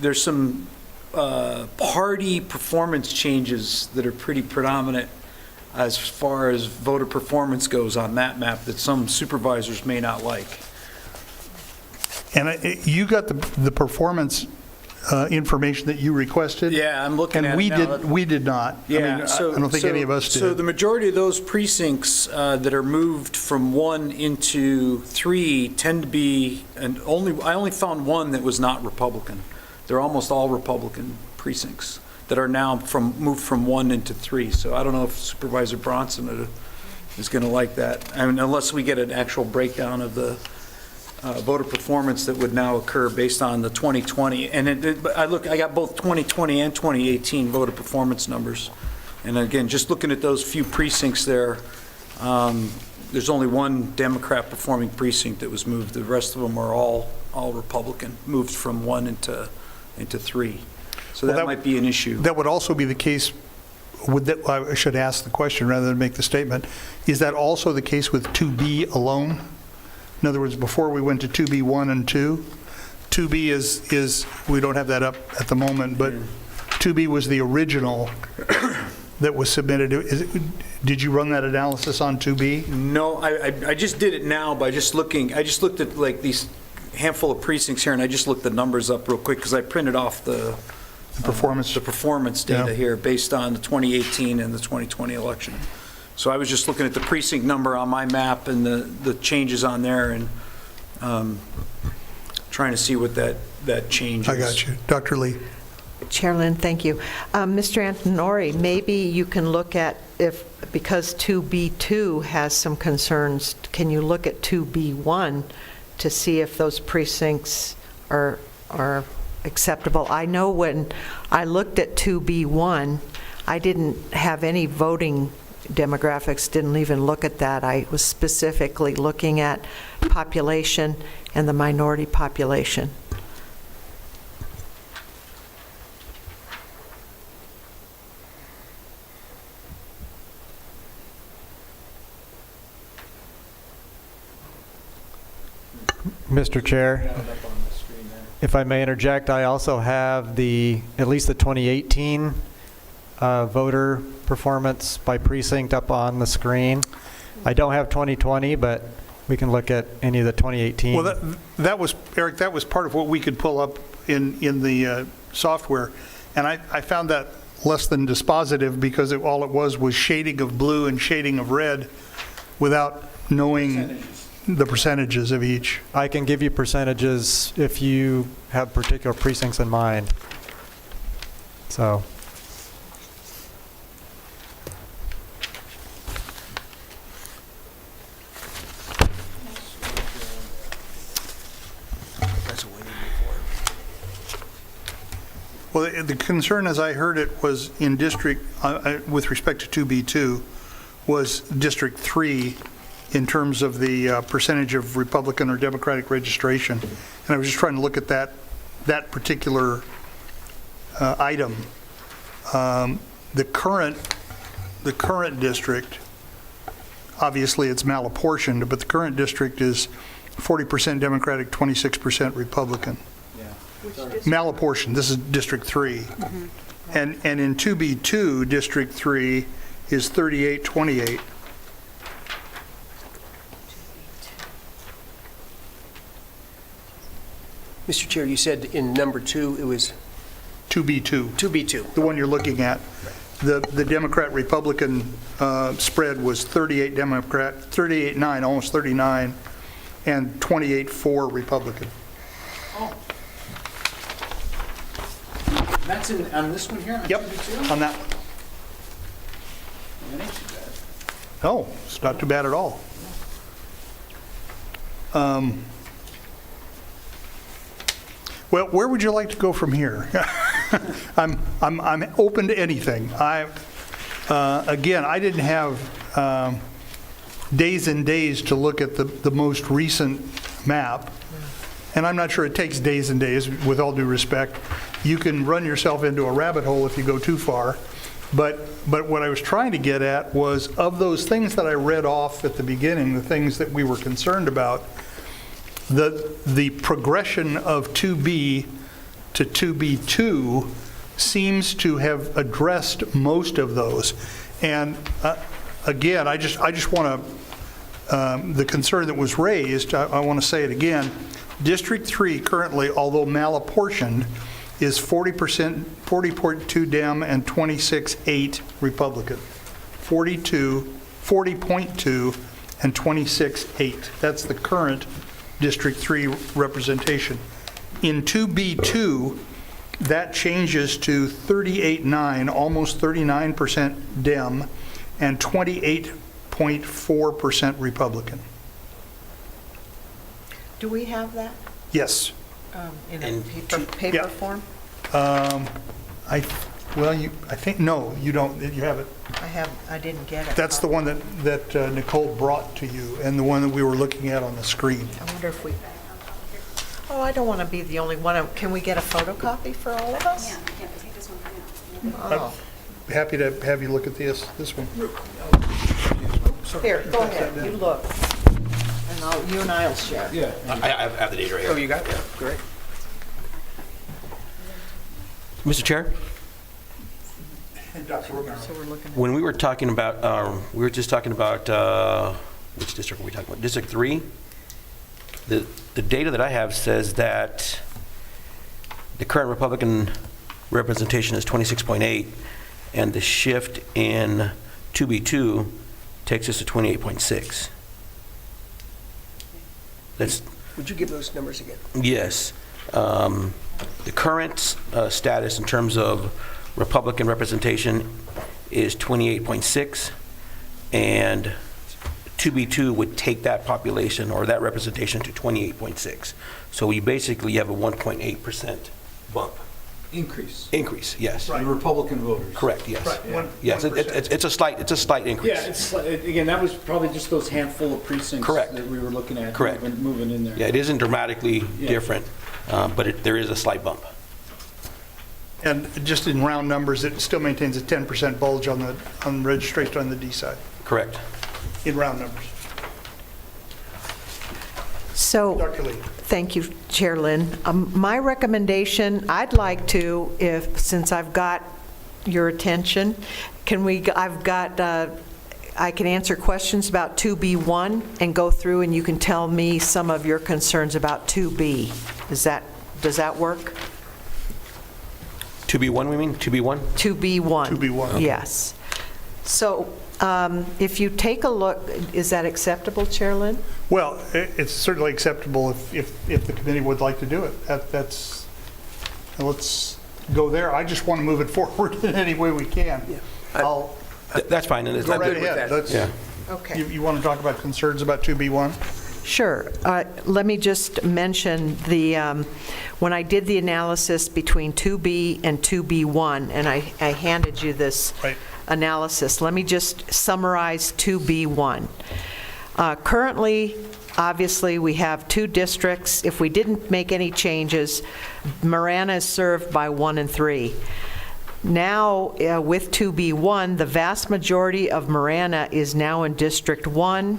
Speaker 3: there's some party performance changes that are pretty predominant as far as voter performance goes on that map that some supervisors may not like.
Speaker 1: And you got the performance information that you requested?
Speaker 3: Yeah, I'm looking at
Speaker 1: And
Speaker 3: it now.
Speaker 1: we did not.
Speaker 3: Yeah,
Speaker 1: I don't think any of us did.
Speaker 3: So the majority of those precincts that are moved from 1 into 3 tend to be, I only found one that was not Republican. They're almost all Republican precincts that are now moved from 1 into 3. So I don't know if Supervisor Bronson is going to like that. I mean, unless we get an actual breakdown of the voter performance that would now occur based on the 2020. And I got both 2020 and 2018 voter performance numbers. And again, just looking at those few precincts there, there's only one Democrat performing precinct that was moved. The rest of them are all Republican, moved from 1 into 3. So that might be an issue.
Speaker 1: That would also be the case I should ask the question rather than make the statement. Is that also the case with 2B alone? In other words, before we went to 2B1 and 2, 2B is we don't have that up at the moment, but 2B was the original that was submitted. Did you run that analysis on 2B?
Speaker 3: No, I just did it now by just looking. I just looked at like these handful of precincts here, and I just looked the numbers up real quick because I printed off the performance data here based on the 2018 and the 2020 election. So I was just looking at the precinct number on my map and the changes on there and trying to see what that change is.
Speaker 1: I got you. Dr. Lee.
Speaker 4: Chair Lynn, thank you. Mr. Antonori, maybe you can look at because 2B2 has some concerns, can you look at 2B1 to see if those precincts are acceptable? I know when I looked at 2B1, I didn't have any voting demographics, didn't even look at that. I was specifically looking at population and the minority population.
Speaker 7: Mr. Chair, if I may interject, I also have at least the 2018 voter performance by precinct up on the screen. I don't have 2020, but we can look at any of the 2018.
Speaker 1: Well, that was, Eric, that was part of what we could pull up in the software. And I found that less than dispositive because all it was shading of blue and shading of red without knowing the percentages of each.
Speaker 7: I can give you percentages if you have particular precincts in mind. So.
Speaker 1: Well, the concern, as I heard it, was in district, with respect to 2B2, was District 3 in terms of the percentage of Republican or Democratic registration. And I was just trying to look at that particular item. The current district, obviously it's malapportioned, but the current district is 40% Democratic, 26% Republican. Malapportioned, this is District 3. Mm-hmm. And in 2B2, District 3 is 38-28.
Speaker 6: Mr. Chair, you said in number 2 it was
Speaker 1: 2B2.
Speaker 6: 2B2.
Speaker 1: The one you're looking at. The Democrat-Republican spread was 38 Democrat, 38-9, almost 39, and 28-4 Republican.
Speaker 3: Oh. That's on this one here?
Speaker 1: Yep, on that one.
Speaker 3: That ain't too bad.
Speaker 1: No, it's not too bad at all. Well, where would you like to go from here? I'm open to anything. Again, I didn't have days and days to look at the most recent map. And I'm not sure it takes days and days, with all due respect. You can run yourself into a rabbit hole if you go too far. But what I was trying to get at was, of those things that I read off at the beginning, the things that we were concerned about, the progression of 2B to 2B2 seems to have addressed most of those. And again, I just want to, the concern that was raised, I want to say it again. District 3 currently, although malapportioned, is 40.2 Dem and 26.8 Republican. 40.2 and 26.8. That's the current District 3 representation. In 2B2, that changes to 38.9, almost 39% Dem, and 28.4% Republican.
Speaker 4: Do we have that
Speaker 1: Yes.
Speaker 4: in a paper
Speaker 1: Yeah.
Speaker 4: form?
Speaker 1: I think, no, you don't, you have it.
Speaker 4: I didn't get it.
Speaker 1: That's the one that Nicole brought to you, and the one that we were looking at on the screen.
Speaker 4: I wonder if we, oh, I don't want to be the only one. Can we get a photocopy for all of us?
Speaker 2: Yeah, but take this one for now.
Speaker 4: Oh.
Speaker 1: Happy to have you look at this one.
Speaker 4: Here, go ahead, you look. And you and I'll share.
Speaker 8: Yeah.
Speaker 9: I have the data right here.
Speaker 6: Oh, you got it? Great.
Speaker 9: Mr. Chair,
Speaker 4: So we're looking at.
Speaker 9: when we were talking about, which district were we talking about? District 3? The data that I have says that the current Republican representation is 26.8, and the shift in 2B2 takes us to 28.6. That's,
Speaker 6: Would you give those numbers again?
Speaker 9: yes. The current status in terms of Republican representation is 28.6, and 2B2 would take that population or that representation to 28.6. So you basically have a 1.8% bump.
Speaker 8: Increase.
Speaker 9: Increase, yes.
Speaker 8: The Republican voters.
Speaker 9: Correct, yes.
Speaker 1: Right, one-
Speaker 9: Yes,
Speaker 1: 1%.
Speaker 9: it's a slight increase.
Speaker 8: Yeah, it's, again, that was probably just those handful of precincts.
Speaker 9: Correct.
Speaker 8: That we were looking at.
Speaker 9: Correct.
Speaker 8: Moving in there.
Speaker 9: Yeah, it isn't dramatically
Speaker 8: Yeah.
Speaker 9: different, but there is a slight bump.
Speaker 1: And just in round numbers, it still maintains a 10% bulge on registration on the D side,
Speaker 9: Correct.
Speaker 1: in round numbers.
Speaker 4: So,
Speaker 1: Dr. Lee.
Speaker 4: thank you, Chair Lynn. My recommendation, I'd like to, since I've got your attention, I can answer questions about 2B1 and go through, and you can tell me some of your concerns about 2B. Does that work?
Speaker 9: 2B1, we mean? 2B1?
Speaker 4: 2B1.
Speaker 1: 2B1.
Speaker 4: Yes. So if you take a look, is that acceptable, Chair Lynn?
Speaker 1: Well, it's certainly acceptable if the committee would like to do it. Let's go there. I just want to move it forward in any way we can. I'll
Speaker 9: That's fine. And it's
Speaker 1: go
Speaker 9: not
Speaker 1: right
Speaker 9: good.
Speaker 1: ahead.
Speaker 9: Yeah.
Speaker 4: Okay.
Speaker 1: You want to talk about concerns about 2B1?
Speaker 4: Sure. Let me just mention when I did the analysis between 2B and 2B1, and I handed you this
Speaker 1: Right.
Speaker 4: analysis, let me just summarize 2B1. Currently, obviously, we have two districts. If we didn't make any changes, Marana is served by 1 and 3. Now, with 2B1, the vast majority of Marana is now in District 1,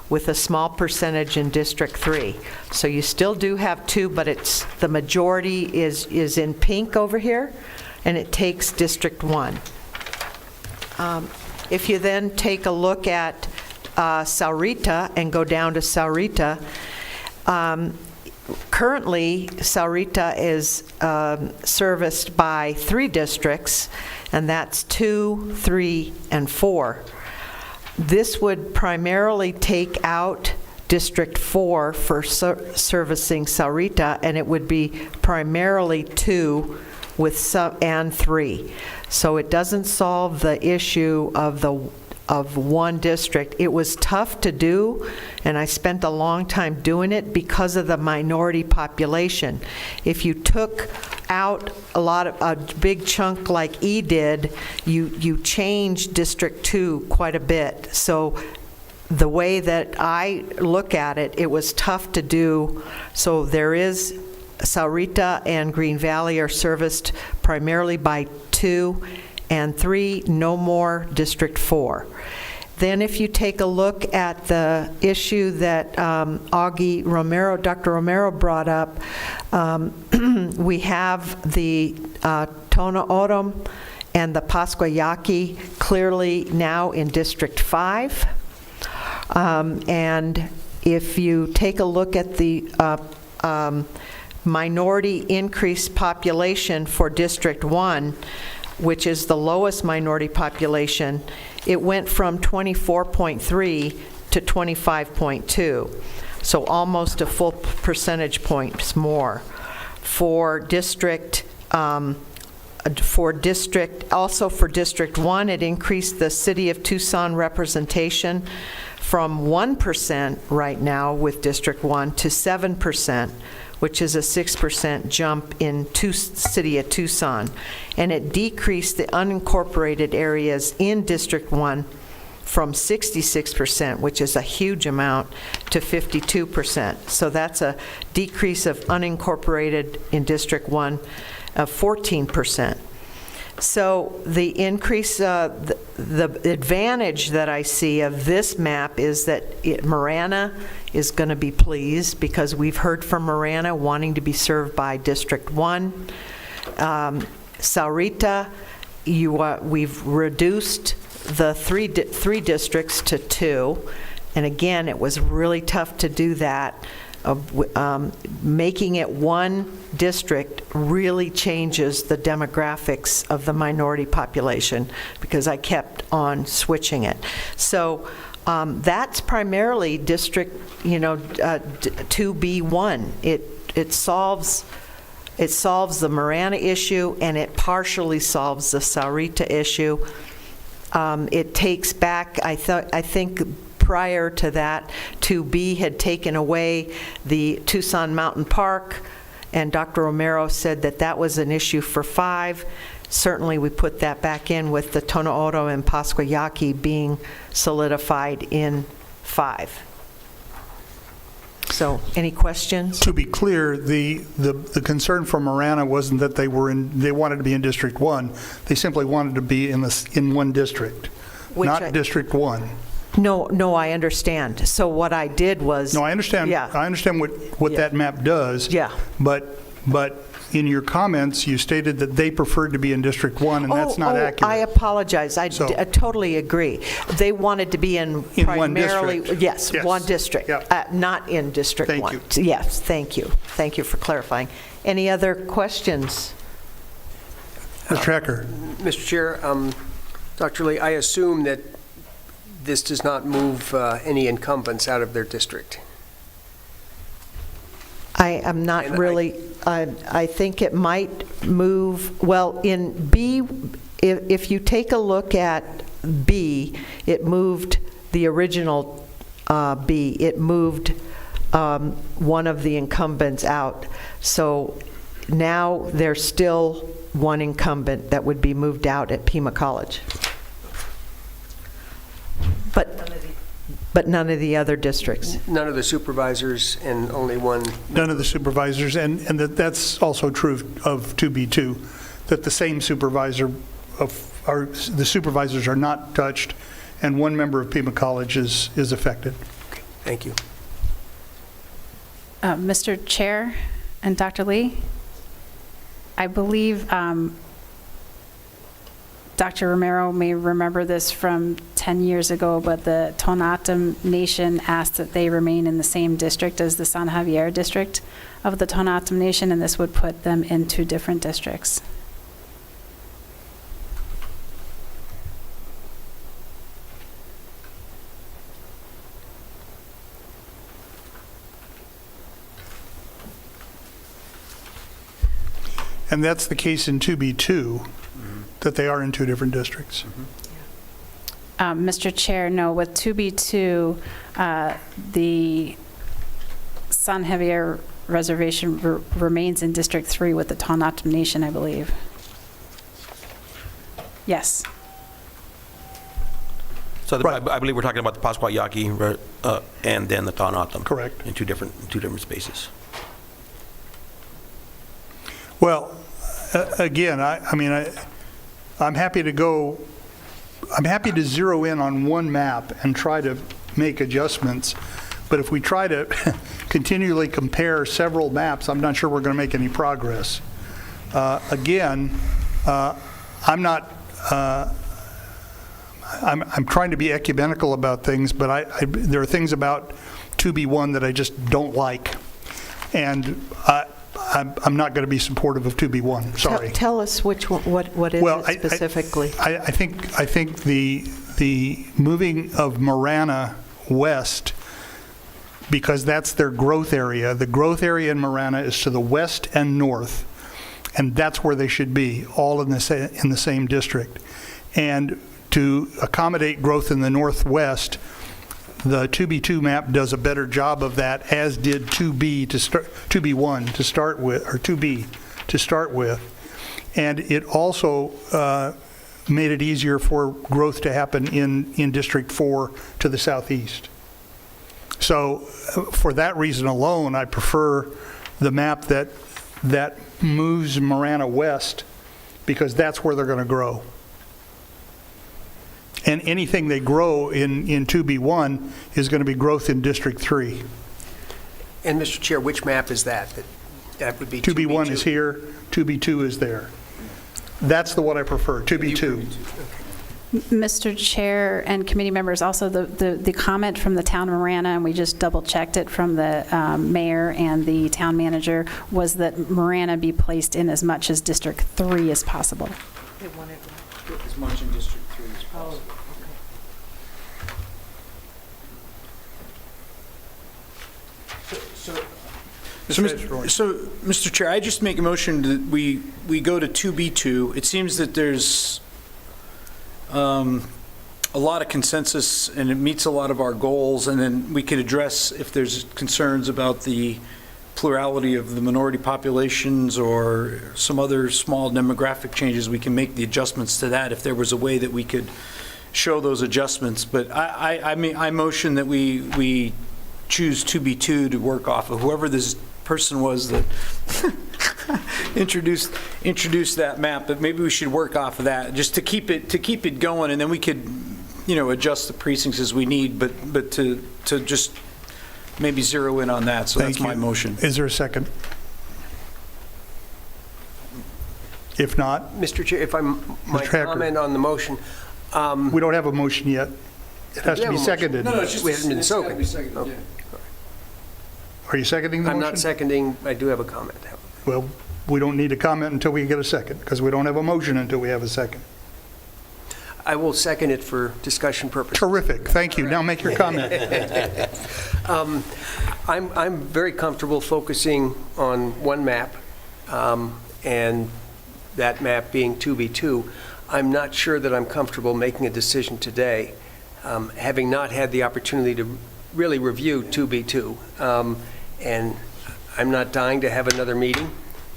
Speaker 4: with a small percentage in District 3. So you still do have 2, but the majority is in pink over here, and it takes District 1. If you then take a look at Saurita and go down to Saurita, currently Saurita is serviced by 3 districts, and that's 2, 3, and 4. This would primarily take out District 4 for servicing Saurita, and it would be primarily 2 and 3. So it doesn't solve the issue of one district. It was tough to do, and I spent a long time doing it because of the minority population. If you took out a big chunk like E did, you change District 2 quite a bit. So the way that I look at it, it was tough to do. So there is, Saurita and Green Valley are serviced primarily by 2, and 3, no more District 4. Then if you take a look at the issue that Dr. Romero brought up, we have the Tono Orom and the Pascuayaqui clearly now in District 5. And if you take a look at the minority increased population for District 1, which is the lowest minority population, it went from 24.3 to 25.2, so almost a full percentage point more. For District 1, it increased the City of Tucson representation from 1% right now with District 1 to 7%, which is a 6% jump in City of Tucson. And it decreased the unincorporated areas in District 1 from 66%, which is a huge amount, to 52%. So that's a decrease of unincorporated in District 1 of 14%. So the increase, the advantage that I see of this map is that Marana is going to be pleased, because we've heard from Marana wanting to be served by District 1. Saurita, we've reduced the three districts to 2. And again, it was really tough to do that. Making it one district really changes the demographics of the minority population, because I kept on switching it. So that's primarily District, 2B1. It solves the Marana issue, and it partially solves the Saurita issue. It takes back, I think prior to that, 2B had taken away the Tucson Mountain Park, and Dr. Romero said that that was an issue for 5. Certainly we put that back in with the Tono Orom and Pascuayaqui being solidified in 5. So, any questions?
Speaker 1: To be clear, the concern from Marana wasn't that they wanted to be in District 1. They simply wanted to be in one district, not District 1.
Speaker 4: No, I understand. So what I did was...
Speaker 1: No, I understand.
Speaker 4: Yeah.
Speaker 1: I understand what that map does.
Speaker 4: Yeah.
Speaker 1: But in your comments, you stated that they preferred to be in District 1, and that's not accurate.
Speaker 4: I apologize. I totally agree. They wanted to be in primarily...
Speaker 1: one district.
Speaker 4: Yes, one district, not in District 1.
Speaker 1: Thank you.
Speaker 4: Yes, thank you. Thank you for clarifying. Any other questions?
Speaker 1: Mr. Hacker.
Speaker 6: Mr. Chair, Dr. Lee, I assume that this does not move any incumbents out of their district.
Speaker 4: I am not really, I think it might move, well, in B, if you take a look at B, it moved the original B, it moved one of the incumbents out. So now there's still one incumbent that would be moved out at Pima College. But none of the other districts.
Speaker 6: None of the supervisors and only one.
Speaker 1: None of the supervisors, and that's also true of 2B2, that the same supervisor the supervisors are not touched, and one member of Pima College is affected.
Speaker 6: Okay, thank you.
Speaker 2: Mr. Chair and Dr. Lee, I believe Dr. Romero may remember this from 10 years ago, but the Tohono Nation asked that they remain in the same district as the San Javier district of the Tohono Nation, and this would put them in 2 different districts.
Speaker 1: And that's the case in 2B2, that they are in 2 different districts.
Speaker 2: Mr. Chair, no, with 2B2, the San Javier reservation remains in District 3 with the Tohono Nation, I believe. Yes.
Speaker 9: So
Speaker 1: Right.
Speaker 9: I believe we're talking about the Pasquayaki and then the Tohono.
Speaker 1: Correct.
Speaker 9: In two different spaces.
Speaker 1: Well, again, I'm happy to zero in on one map and try to make adjustments, but if we try to continually compare several maps, I'm not sure we're going to make any progress. Again, I'm not, I'm trying to be ecumenical about things, but there are things about 2B1 that I just don't like, and I'm not going to be supportive of 2B1, sorry.
Speaker 4: Tell us which one, what is it specifically?
Speaker 1: I think the moving of Marana west, because that's their growth area. The growth area in Marana is to the west and north, and that's where they should be, all in the same district. And to accommodate growth in the northwest, the 2B2 map does a better job of that, as did 2B1 to start with, or 2B to start with. And it also made it easier for growth to happen in District 4 to the southeast. So for that reason alone, I prefer the map that moves Marana west, because that's where they're going to grow. And anything they grow in 2B1 is going to be growth in District 3.
Speaker 6: And Mr. Chair, which map is that? That would be
Speaker 1: 2B1 is here, 2B2 is there. That's the one I prefer, 2B2.
Speaker 2: Mr. Chair and committee members, also the comment from the town of Marana, and we just double checked it from the mayor and the town manager, was that Marana be placed in as much as District 3 as possible.
Speaker 4: They wanted
Speaker 8: As much in District 3 as possible.
Speaker 3: So, Mr. Chair, I just make a motion that we go to 2B2. It seems that there's a lot of consensus, and it meets a lot of our goals, and then we could address if there's concerns about the plurality of the minority populations or some other small demographic changes. We can make the adjustments to that if there was a way that we could show those adjustments. But I motion that we choose 2B2 to work off of. Whoever this person was that introduced that map, but maybe we should work off of that just to keep it going, and then we could, adjust the precincts as we need, but to just maybe zero in on that. So
Speaker 1: Thank
Speaker 3: that's my
Speaker 1: you.
Speaker 3: motion.
Speaker 1: Is there a second? If not,
Speaker 6: Mr. Chair, if I might
Speaker 1: Hacker.
Speaker 6: comment on the motion.
Speaker 1: we don't have a motion yet. It has to be seconded.
Speaker 6: No, it's just, we haven't been soaking.
Speaker 8: Yeah.
Speaker 1: Are you seconding the
Speaker 6: I'm
Speaker 1: motion?
Speaker 6: not seconding, I do have a comment.
Speaker 1: Well, we don't need a comment until we get a second, because we don't have a motion until we have a second.
Speaker 6: I will second it for discussion purposes.
Speaker 1: Terrific, thank you. Now make your comment.
Speaker 6: I'm very comfortable focusing on one map, and that map being 2B2. I'm not sure that I'm comfortable making a decision today, having not had the opportunity to really review 2B2. And I'm not dying to have another meeting,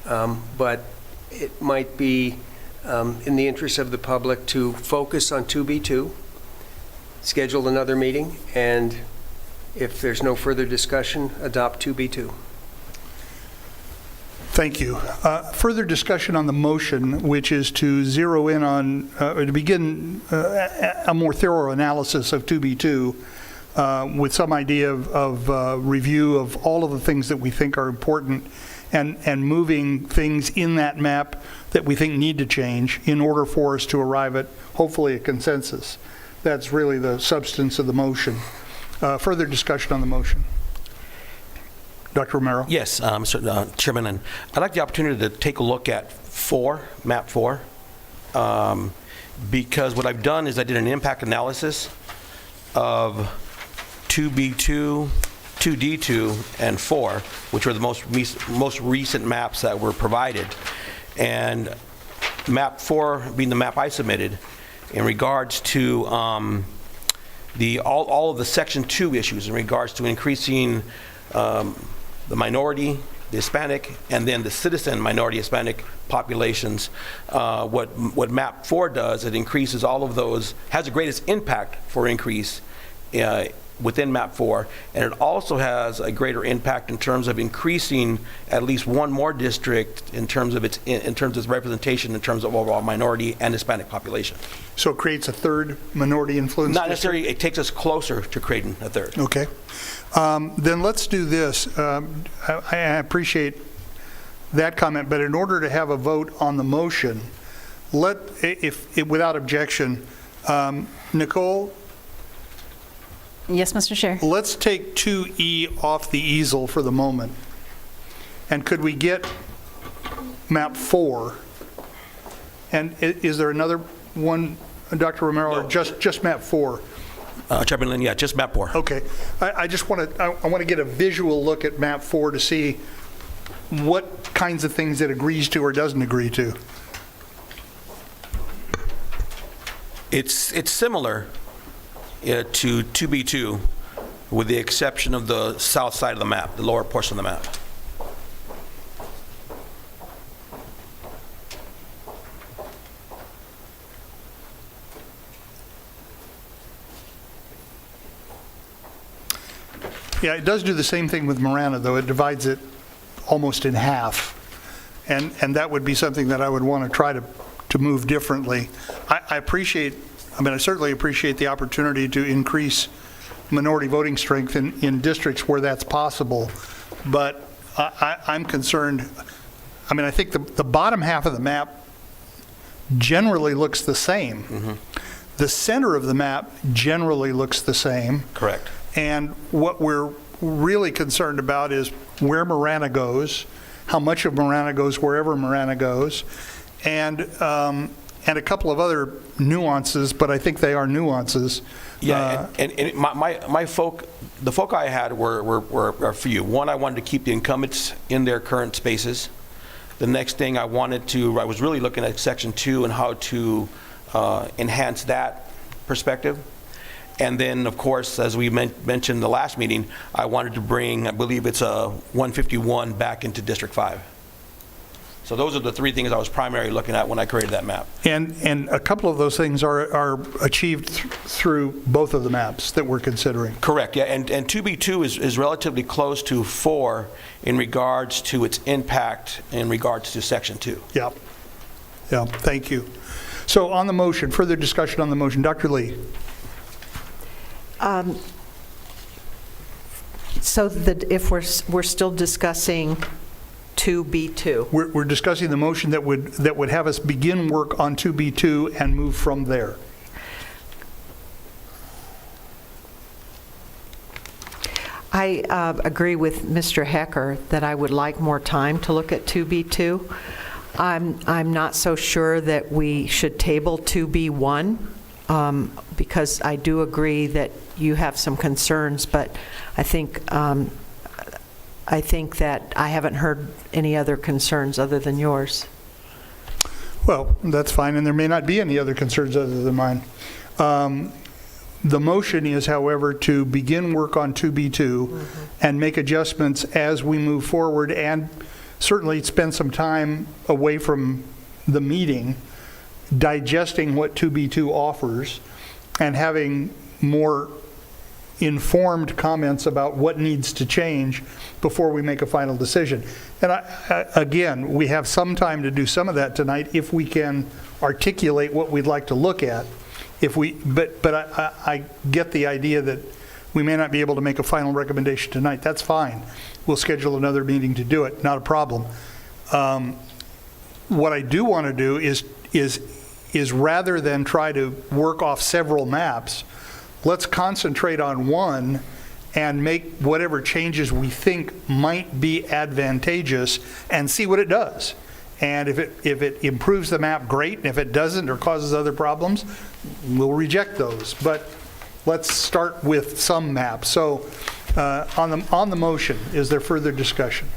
Speaker 6: but it might be in the interest of the public to focus on 2B2, schedule another meeting, and if there's no further discussion, adopt 2B2.
Speaker 1: Thank you. Further discussion on the motion, which is to zero in on, to begin a more thorough analysis of 2B2 with some idea of review of all of the things that we think are important, and moving things in that map that we think need to change in order for us to arrive at, hopefully, a consensus. That's really the substance of the motion. Further discussion on the motion. Dr. Romero?
Speaker 9: Yes, Mr. Chairman, and I'd like the opportunity to take a look at map 4, because what I've done is I did an impact analysis of 2B2, 2D2, and 4, which were the most recent maps that were provided. And map 4 being the map I submitted in regards to all of the Section 2 issues in regards to increasing the minority the Hispanic, and then the citizen minority Hispanic populations. What MAP 4 does, it increases all of those, has the greatest impact for increase within MAP 4, and it also has a greater impact in terms of increasing at least one more district in terms of its representation in terms of overall minority and Hispanic population.
Speaker 1: So it creates a third minority influence
Speaker 9: Not
Speaker 1: district?
Speaker 9: necessarily, it takes us closer to creating a third.
Speaker 1: Okay. Then let's do this. I appreciate that comment, but in order to have a vote on the motion, without objection, Nicole,
Speaker 2: Yes, Mr. Chair.
Speaker 1: let's take 2E off the easel for the moment. And could we get MAP 4? And is there another one, Dr. Romero, or just MAP 4?
Speaker 9: Chairman Lynn, yeah, just MAP 4.
Speaker 1: Okay. I just want to get a visual look at MAP 4 to see what kinds of things it agrees to or doesn't agree to.
Speaker 9: It's similar to 2B2 with the exception of the south side of the map, the lower portion of the map.
Speaker 1: Yeah, it does do the same thing with Marana, though. It divides it almost in half. And that would be something that I would want to try to move differently. I certainly appreciate the opportunity to increase minority voting strength in districts where that's possible. But I'm concerned, I think the bottom half of the map generally looks the same.
Speaker 9: Mm-hmm.
Speaker 1: The center of the map generally looks the same.
Speaker 9: Correct.
Speaker 1: And what we're really concerned about is where Marana goes, how much of Marana goes wherever Marana goes, and a couple of other nuances, but I think they are nuances.
Speaker 9: Yeah, and the foci I had were a few. One, I wanted to keep the incumbents in their current spaces. The next thing I was really looking at Section 2 and how to enhance that perspective. And then, of course, as we mentioned in the last meeting, I wanted to bring, I believe it's a 151 back into District 5. So those are the three things I was primarily looking at when I created that map.
Speaker 1: And a couple of those things are achieved through both of the maps that we're considering.
Speaker 9: Correct, yeah, and 2B2 is relatively close to 4 in regards to its impact in regards to Section 2.
Speaker 1: Yeah, thank you. So on the motion, further discussion on the motion. Dr. Lee?
Speaker 4: So that if we're still discussing 2B2.
Speaker 1: We're discussing the motion that would have us begin work on 2B2 and move from there.
Speaker 4: I agree with Mr. Hecker that I would like more time to look at 2B2. I'm not so sure that we should table 2B1 because I do agree that you have some concerns, but I think that I haven't heard any other concerns other than yours.
Speaker 1: Well, that's fine, and there may not be any other concerns other than mine. The motion is, however, to begin work on 2B2 and make adjustments as we move forward, and certainly spend some time away from the meeting digesting what 2B2 offers and having more informed comments about what needs to change before we make a final decision. And again, we have some time to do some of that tonight if we can articulate what we'd like to look at. But I get the idea that we may not be able to make a final recommendation tonight. That's fine. We'll schedule another meeting to do it. Not a problem. What I do want to do is rather than try to work off several maps, let's concentrate on one and make whatever changes we think might be advantageous and see what it does. And if it improves the map, great. And if it doesn't or causes other problems, we'll reject those. But let's start with some maps. So on the motion, is there further discussion?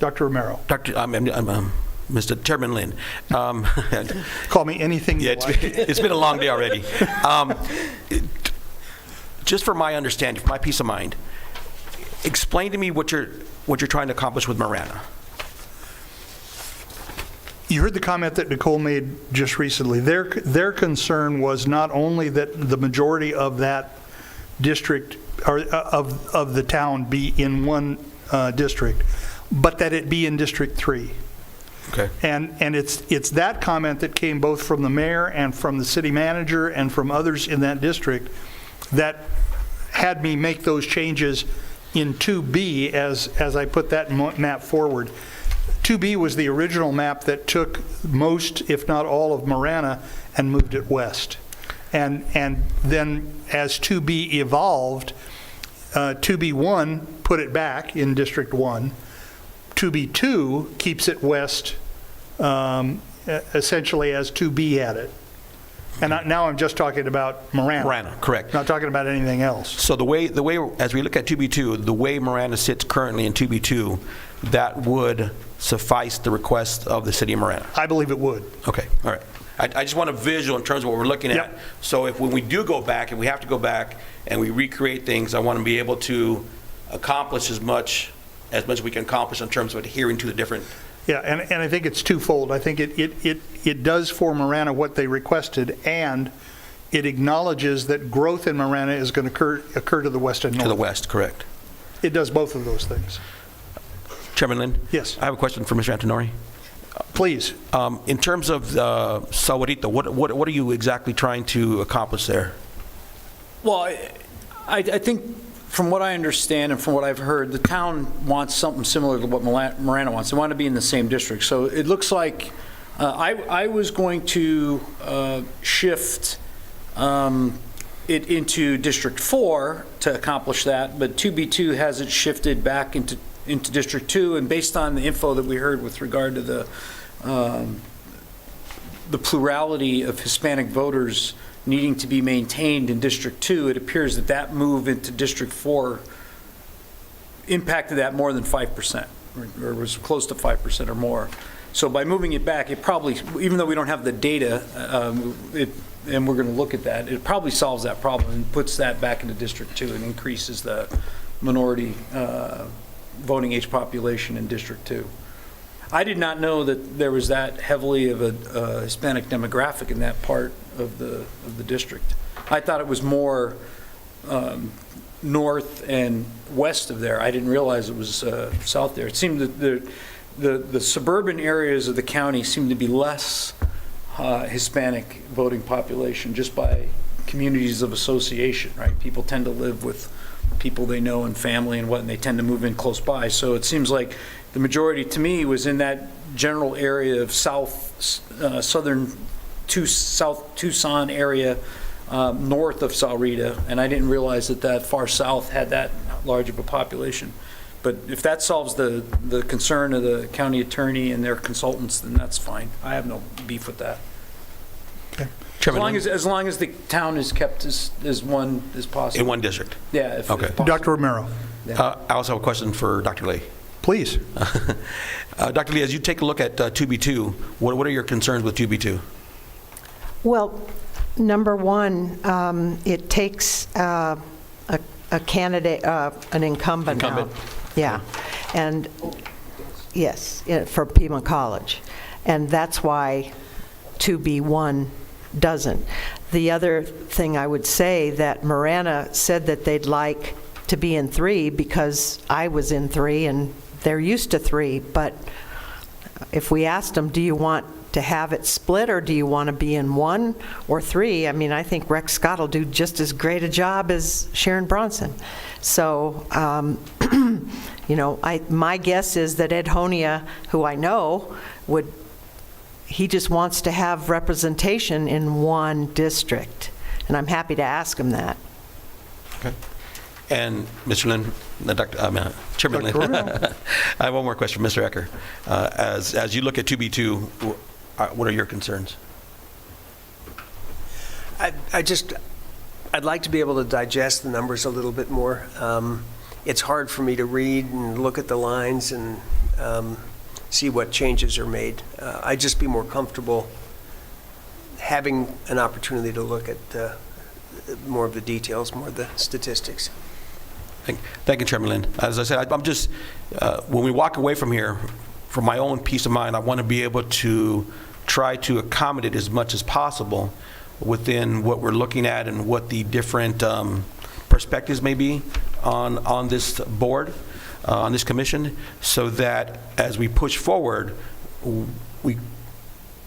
Speaker 1: Dr. Romero.
Speaker 9: Mr. Chairman Lynn.
Speaker 1: Call me anything you like.
Speaker 9: It's been a long day already. Just for my understanding, for my peace of mind, Explain to me what you're trying to accomplish with Marana.
Speaker 1: You heard the comment that Nicole made just recently. Their concern was not only that the majority of that district, or of the town, be in one district, but that it be in District 3.
Speaker 9: Okay.
Speaker 1: And it's that comment that came both from the mayor and from the city manager and from others in that district that had me make those changes in 2B as I put that map forward. 2B was the original map that took most, if not all, of Marana and moved it west. And then as 2B evolved, 2B1 put it back in District 1. 2B2 keeps it west, essentially as 2B had it. And now I'm just talking about Marana.
Speaker 9: Marana, correct.
Speaker 1: Not talking about anything else.
Speaker 9: So the way, as we look at 2B2, the way Marana sits currently in 2B2, that would suffice the request of the city of Marana?
Speaker 1: I believe it would.
Speaker 9: Okay, all right. I just want a visual in terms of what we're looking at.
Speaker 1: Yep.
Speaker 9: So when we do go back, and we have to go back and we recreate things, I want to be able to accomplish as much as we can accomplish in terms of adhering to the different.
Speaker 1: Yeah, and I think it's twofold. I think it does for Marana what they requested, and it acknowledges that growth in Marana is going to occur to the west and north.
Speaker 9: To the west, correct.
Speaker 1: It does both of those things.
Speaker 9: Chairman Lind?
Speaker 1: Yes.
Speaker 9: I have a question for Mr. Antonori.
Speaker 1: Please.
Speaker 9: In terms of Sahuarito, what are you exactly trying to accomplish there?
Speaker 3: Well, I think from what I understand and from what I've heard, the town wants something similar to what Marana wants. They want to be in the same district. So it looks like I was going to shift it into District 4 to accomplish that, but 2B2 has it shifted back into District 2, and based on the info that we heard with regard to the plurality of Hispanic voters needing to be maintained in District 2, it appears that move into District 4 impacted that more than 5%, or was close to 5% or more. So by moving it back, it probably, even though we don't have the data, and we're going to look at that, it probably solves that problem and puts that back into District 2 and increases the minority voting age population in District 2. I did not know that there was that heavily of a Hispanic demographic in that part of the district. I thought it was more north and west of there. I didn't realize it was south there. It seemed that the suburban areas of the county seem to be less Hispanic voting population just by communities of association, right? People tend to live with people they know and family and what, and they tend to move in close by. So it seems like the majority to me was in that general area of southern South Tucson area, north of Sahuarito, and I didn't realize that far south had that large of a population. But if that solves the concern of the county attorney and their consultants, then that's fine. I have no beef with that.
Speaker 1: Okay.
Speaker 3: As long as the town is kept as one as possible.
Speaker 9: In one district?
Speaker 3: Yeah. If
Speaker 9: Okay.
Speaker 3: possible.
Speaker 1: Dr. Romero.
Speaker 9: I also have a question for Dr. Lay.
Speaker 1: Please.
Speaker 9: Dr. Lee, as you take a look at 2B2, what are your concerns with 2B2?
Speaker 4: Well, number one, it takes a candidate, an incumbent now. Yeah, and yes, for Pima College. And that's why 2B1 doesn't. The other thing I would say, that Marana said that they'd like to be in 3 because I was in 3 and they're used to 3, but if we asked them, do you want to have it split or do you want to be in 1 or 3? I mean, I think Rex Scott will do just as great a job as Sharon Bronson. So, you know, my guess is that Ed Honia, who I know, he just wants to have representation in 1 district, and I'm happy to ask him that.
Speaker 9: Okay. And Mr. Lynn, Chairman Lynn, I have one more question for Mr. Ecker. As you look at 2B2, what are your concerns?
Speaker 6: I'd like to be able to digest the numbers a little bit more. It's hard for me to read and look at the lines and see what changes are made. I'd just be more comfortable having an opportunity to look at more of the details, more of the statistics.
Speaker 9: Thank you, Chairman Lynn. As I said, I'm just, when we walk away from here, for my own peace of mind, I want to be able to try to accommodate as much as possible within what we're looking at and what the different perspectives may be on this board, on this commission, so that as we push forward, we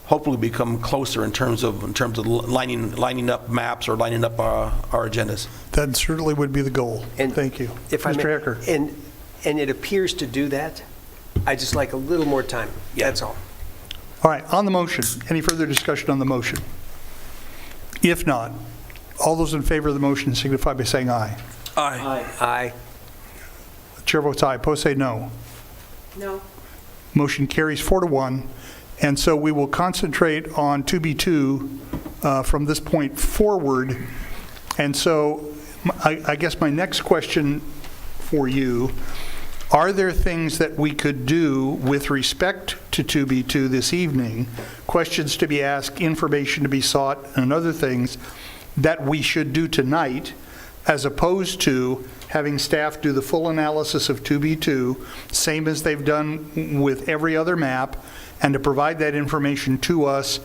Speaker 9: hopefully become closer in terms of lining up maps or lining up our agendas.
Speaker 1: That certainly would be the goal.
Speaker 6: And
Speaker 1: Thank you.
Speaker 6: If I may,
Speaker 1: Mr. Hecker.
Speaker 6: and it appears to do that. I just like a little more time. That's all.
Speaker 1: All right, on the motion, any further discussion on the motion? If not, all those in favor of the motion signify by saying aye.
Speaker 6: Aye.
Speaker 1: Chair votes aye. Opposed, say no.
Speaker 4: No.
Speaker 1: Motion carries 4-1. And so we will concentrate on 2B2 from this point forward. And so I guess my next question for you, are there things that we could do with respect to 2B2 this evening, questions to be asked, information to be sought, and other things that we should do tonight, as opposed to having staff do the full analysis of 2B2, same as they've done with every other map, and to provide that information to us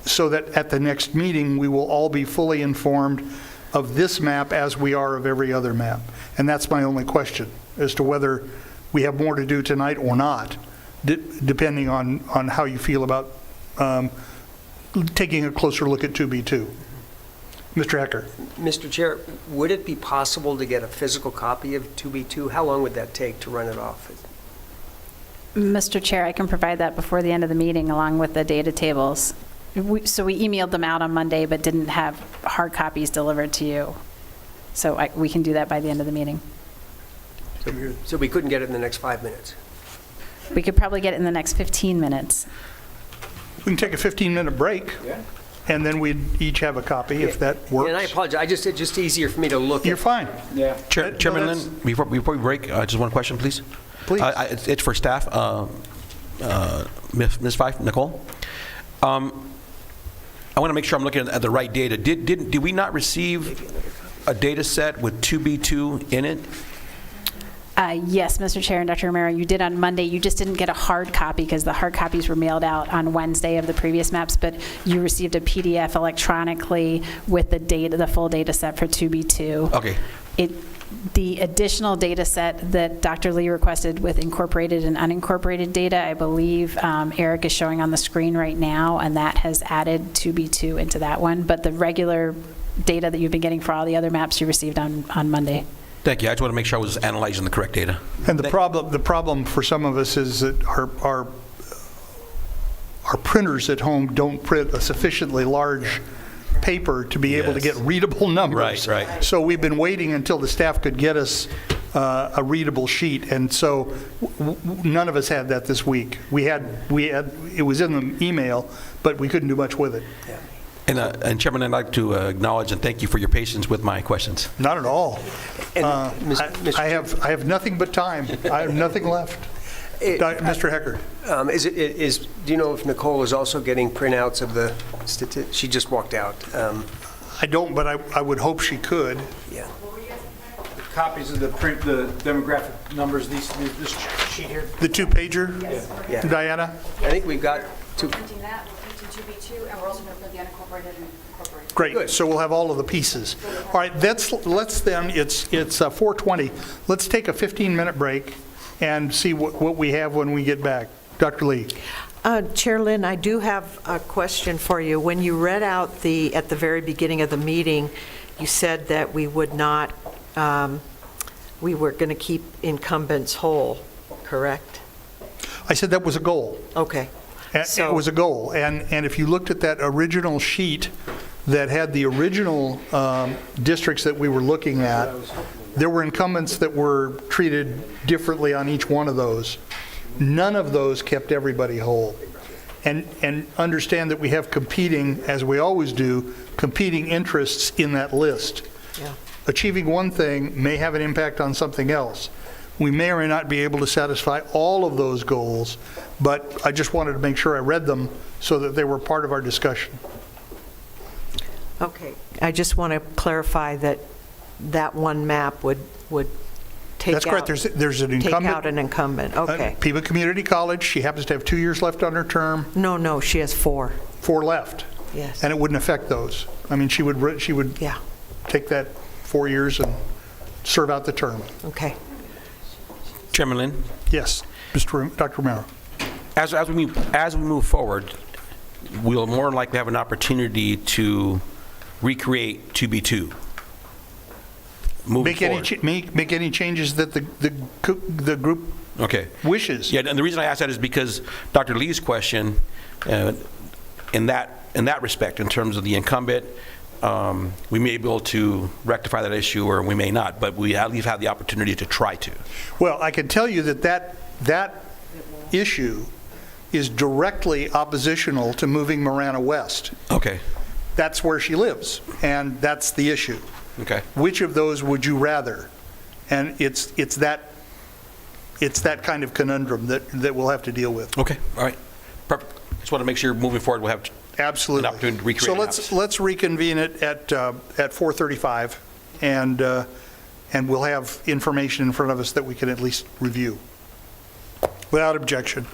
Speaker 1: so that at the next meeting, we will all be fully informed of this map as we are of every other map. And that's my only question, as to whether we have more to do tonight or not, depending on how you feel about taking a closer look at 2B2. Mr. Hecker.
Speaker 6: Mr. Chair, would it be possible to get a physical copy of 2B2? How long would that take to run it off?
Speaker 2: Mr. Chair, I can provide that before the end of the meeting along with the data tables. So we emailed them out on Monday, but didn't have hard copies delivered to you. So we can do that by the end of the meeting.
Speaker 6: So we couldn't get it in the next 5 minutes?
Speaker 2: We could probably get it in the next 15 minutes.
Speaker 1: We can take a 15-minute break, and then we'd each have a copy, if that works.
Speaker 6: And I apologize, it's just easier for me to look
Speaker 1: You're
Speaker 6: at.
Speaker 1: fine.
Speaker 8: Yeah.
Speaker 9: Chairman Lynn, before we break, just one question, please.
Speaker 1: Please.
Speaker 9: It's for staff. Ms. Fife, Nicole. I want to make sure I'm looking at the right data. Did we not receive a data set with 2B2 in it?
Speaker 2: Yes, Mr. Chair and Dr. Romero, you did on Monday. You just didn't get a hard copy because the hard copies were mailed out on Wednesday of the previous maps, but you received a PDF electronically with the data, the full data set for 2B2.
Speaker 9: Okay.
Speaker 2: The additional data set that Dr. Lee requested with incorporated and unincorporated data, I believe Eric is showing on the screen right now, and that has added 2B2 into that one. But the regular data that you've been getting for all the other maps you received on Monday.
Speaker 9: Thank you. I just want to make sure I was analyzing the correct data.
Speaker 1: And the problem for some of us is that our printers at home don't print a sufficiently large paper to be able to get readable numbers.
Speaker 9: Right.
Speaker 1: So we've been waiting until the staff could get us a readable sheet, and so none of us had that this week. We had it was in the email, but we couldn't do much with it.
Speaker 6: Yeah.
Speaker 9: And Chairman, I'd like to acknowledge and thank you for your patience with my questions.
Speaker 1: Not at all.
Speaker 6: And,
Speaker 1: I have nothing but time. I have nothing left. Mr. Hecker.
Speaker 6: Do you know if Nicole is also getting printouts of the statistics? She just walked out.
Speaker 1: I don't, but I would hope she could.
Speaker 6: Yeah.
Speaker 8: Copies of the demographic numbers, this sheet here.
Speaker 1: The two-pager,
Speaker 6: Yeah.
Speaker 1: Diana?
Speaker 6: I think we've got two.
Speaker 10: Printing that, we're printing 2B2, and we're also going to print the unincorporated and incorporated.
Speaker 1: Great,
Speaker 6: Good.
Speaker 1: so we'll have all of the pieces. All right, let's then, it's 4:20. Let's take a 15-minute break and see what we have when we get back. Dr. Lee.
Speaker 4: Chair Lynn, I do have a question for you. When you read out at the very beginning of the meeting, you said that we would not, we were going to keep incumbents whole, correct?
Speaker 1: I said that was a goal.
Speaker 4: Okay.
Speaker 1: It was a goal, and if you looked at that original sheet that had the original districts that we were looking at, there were incumbents that were treated differently on each one of those. None of those kept everybody whole. And understand that we have competing, as we always do, competing interests in that list.
Speaker 4: Yeah.
Speaker 1: Achieving one thing may have an impact on something else. We may or may not be able to satisfy all of those goals, but I just wanted to make sure I read them so that they were part of our discussion.
Speaker 4: Okay. I just want to clarify that that one map would would take out.
Speaker 1: That's correct. There's an
Speaker 4: Take
Speaker 1: incumbent.
Speaker 4: out an incumbent, okay.
Speaker 1: Pima Community College, she happens to have 2 years left on her term,
Speaker 4: No, she has 4,
Speaker 1: 4 left.
Speaker 4: yes.
Speaker 1: And it wouldn't affect those. I mean, she would
Speaker 4: Yeah,
Speaker 1: take that 4 years and serve out the term.
Speaker 4: okay.
Speaker 9: Chairman Lynn,
Speaker 1: Yes, Dr. Romero.
Speaker 9: as we move forward, we'll more than likely have an opportunity to recreate 2B2. Moving
Speaker 1: Make any,
Speaker 9: forward.
Speaker 1: make any changes that the group
Speaker 9: Okay.
Speaker 1: wishes.
Speaker 9: Yeah, and the reason I ask that is because Dr. Lee's question, in that respect, in terms of the incumbent, we may be able to rectify that issue, or we may not, but we at least have the opportunity to try to.
Speaker 1: Well, I can tell you that issue is directly oppositional to moving Marana west.
Speaker 9: Okay.
Speaker 1: That's where she lives, and that's the issue.
Speaker 9: Okay.
Speaker 1: Which of those would you rather? And it's that kind of conundrum that we'll have to deal with.
Speaker 9: Okay. All right. Perfect. Just want to make sure moving forward we'll have
Speaker 1: Absolutely.
Speaker 9: an opportunity to recreate
Speaker 1: So
Speaker 9: it.
Speaker 1: let's reconvene it at 4:35, and we'll have information in front of us that we can at least review without objection.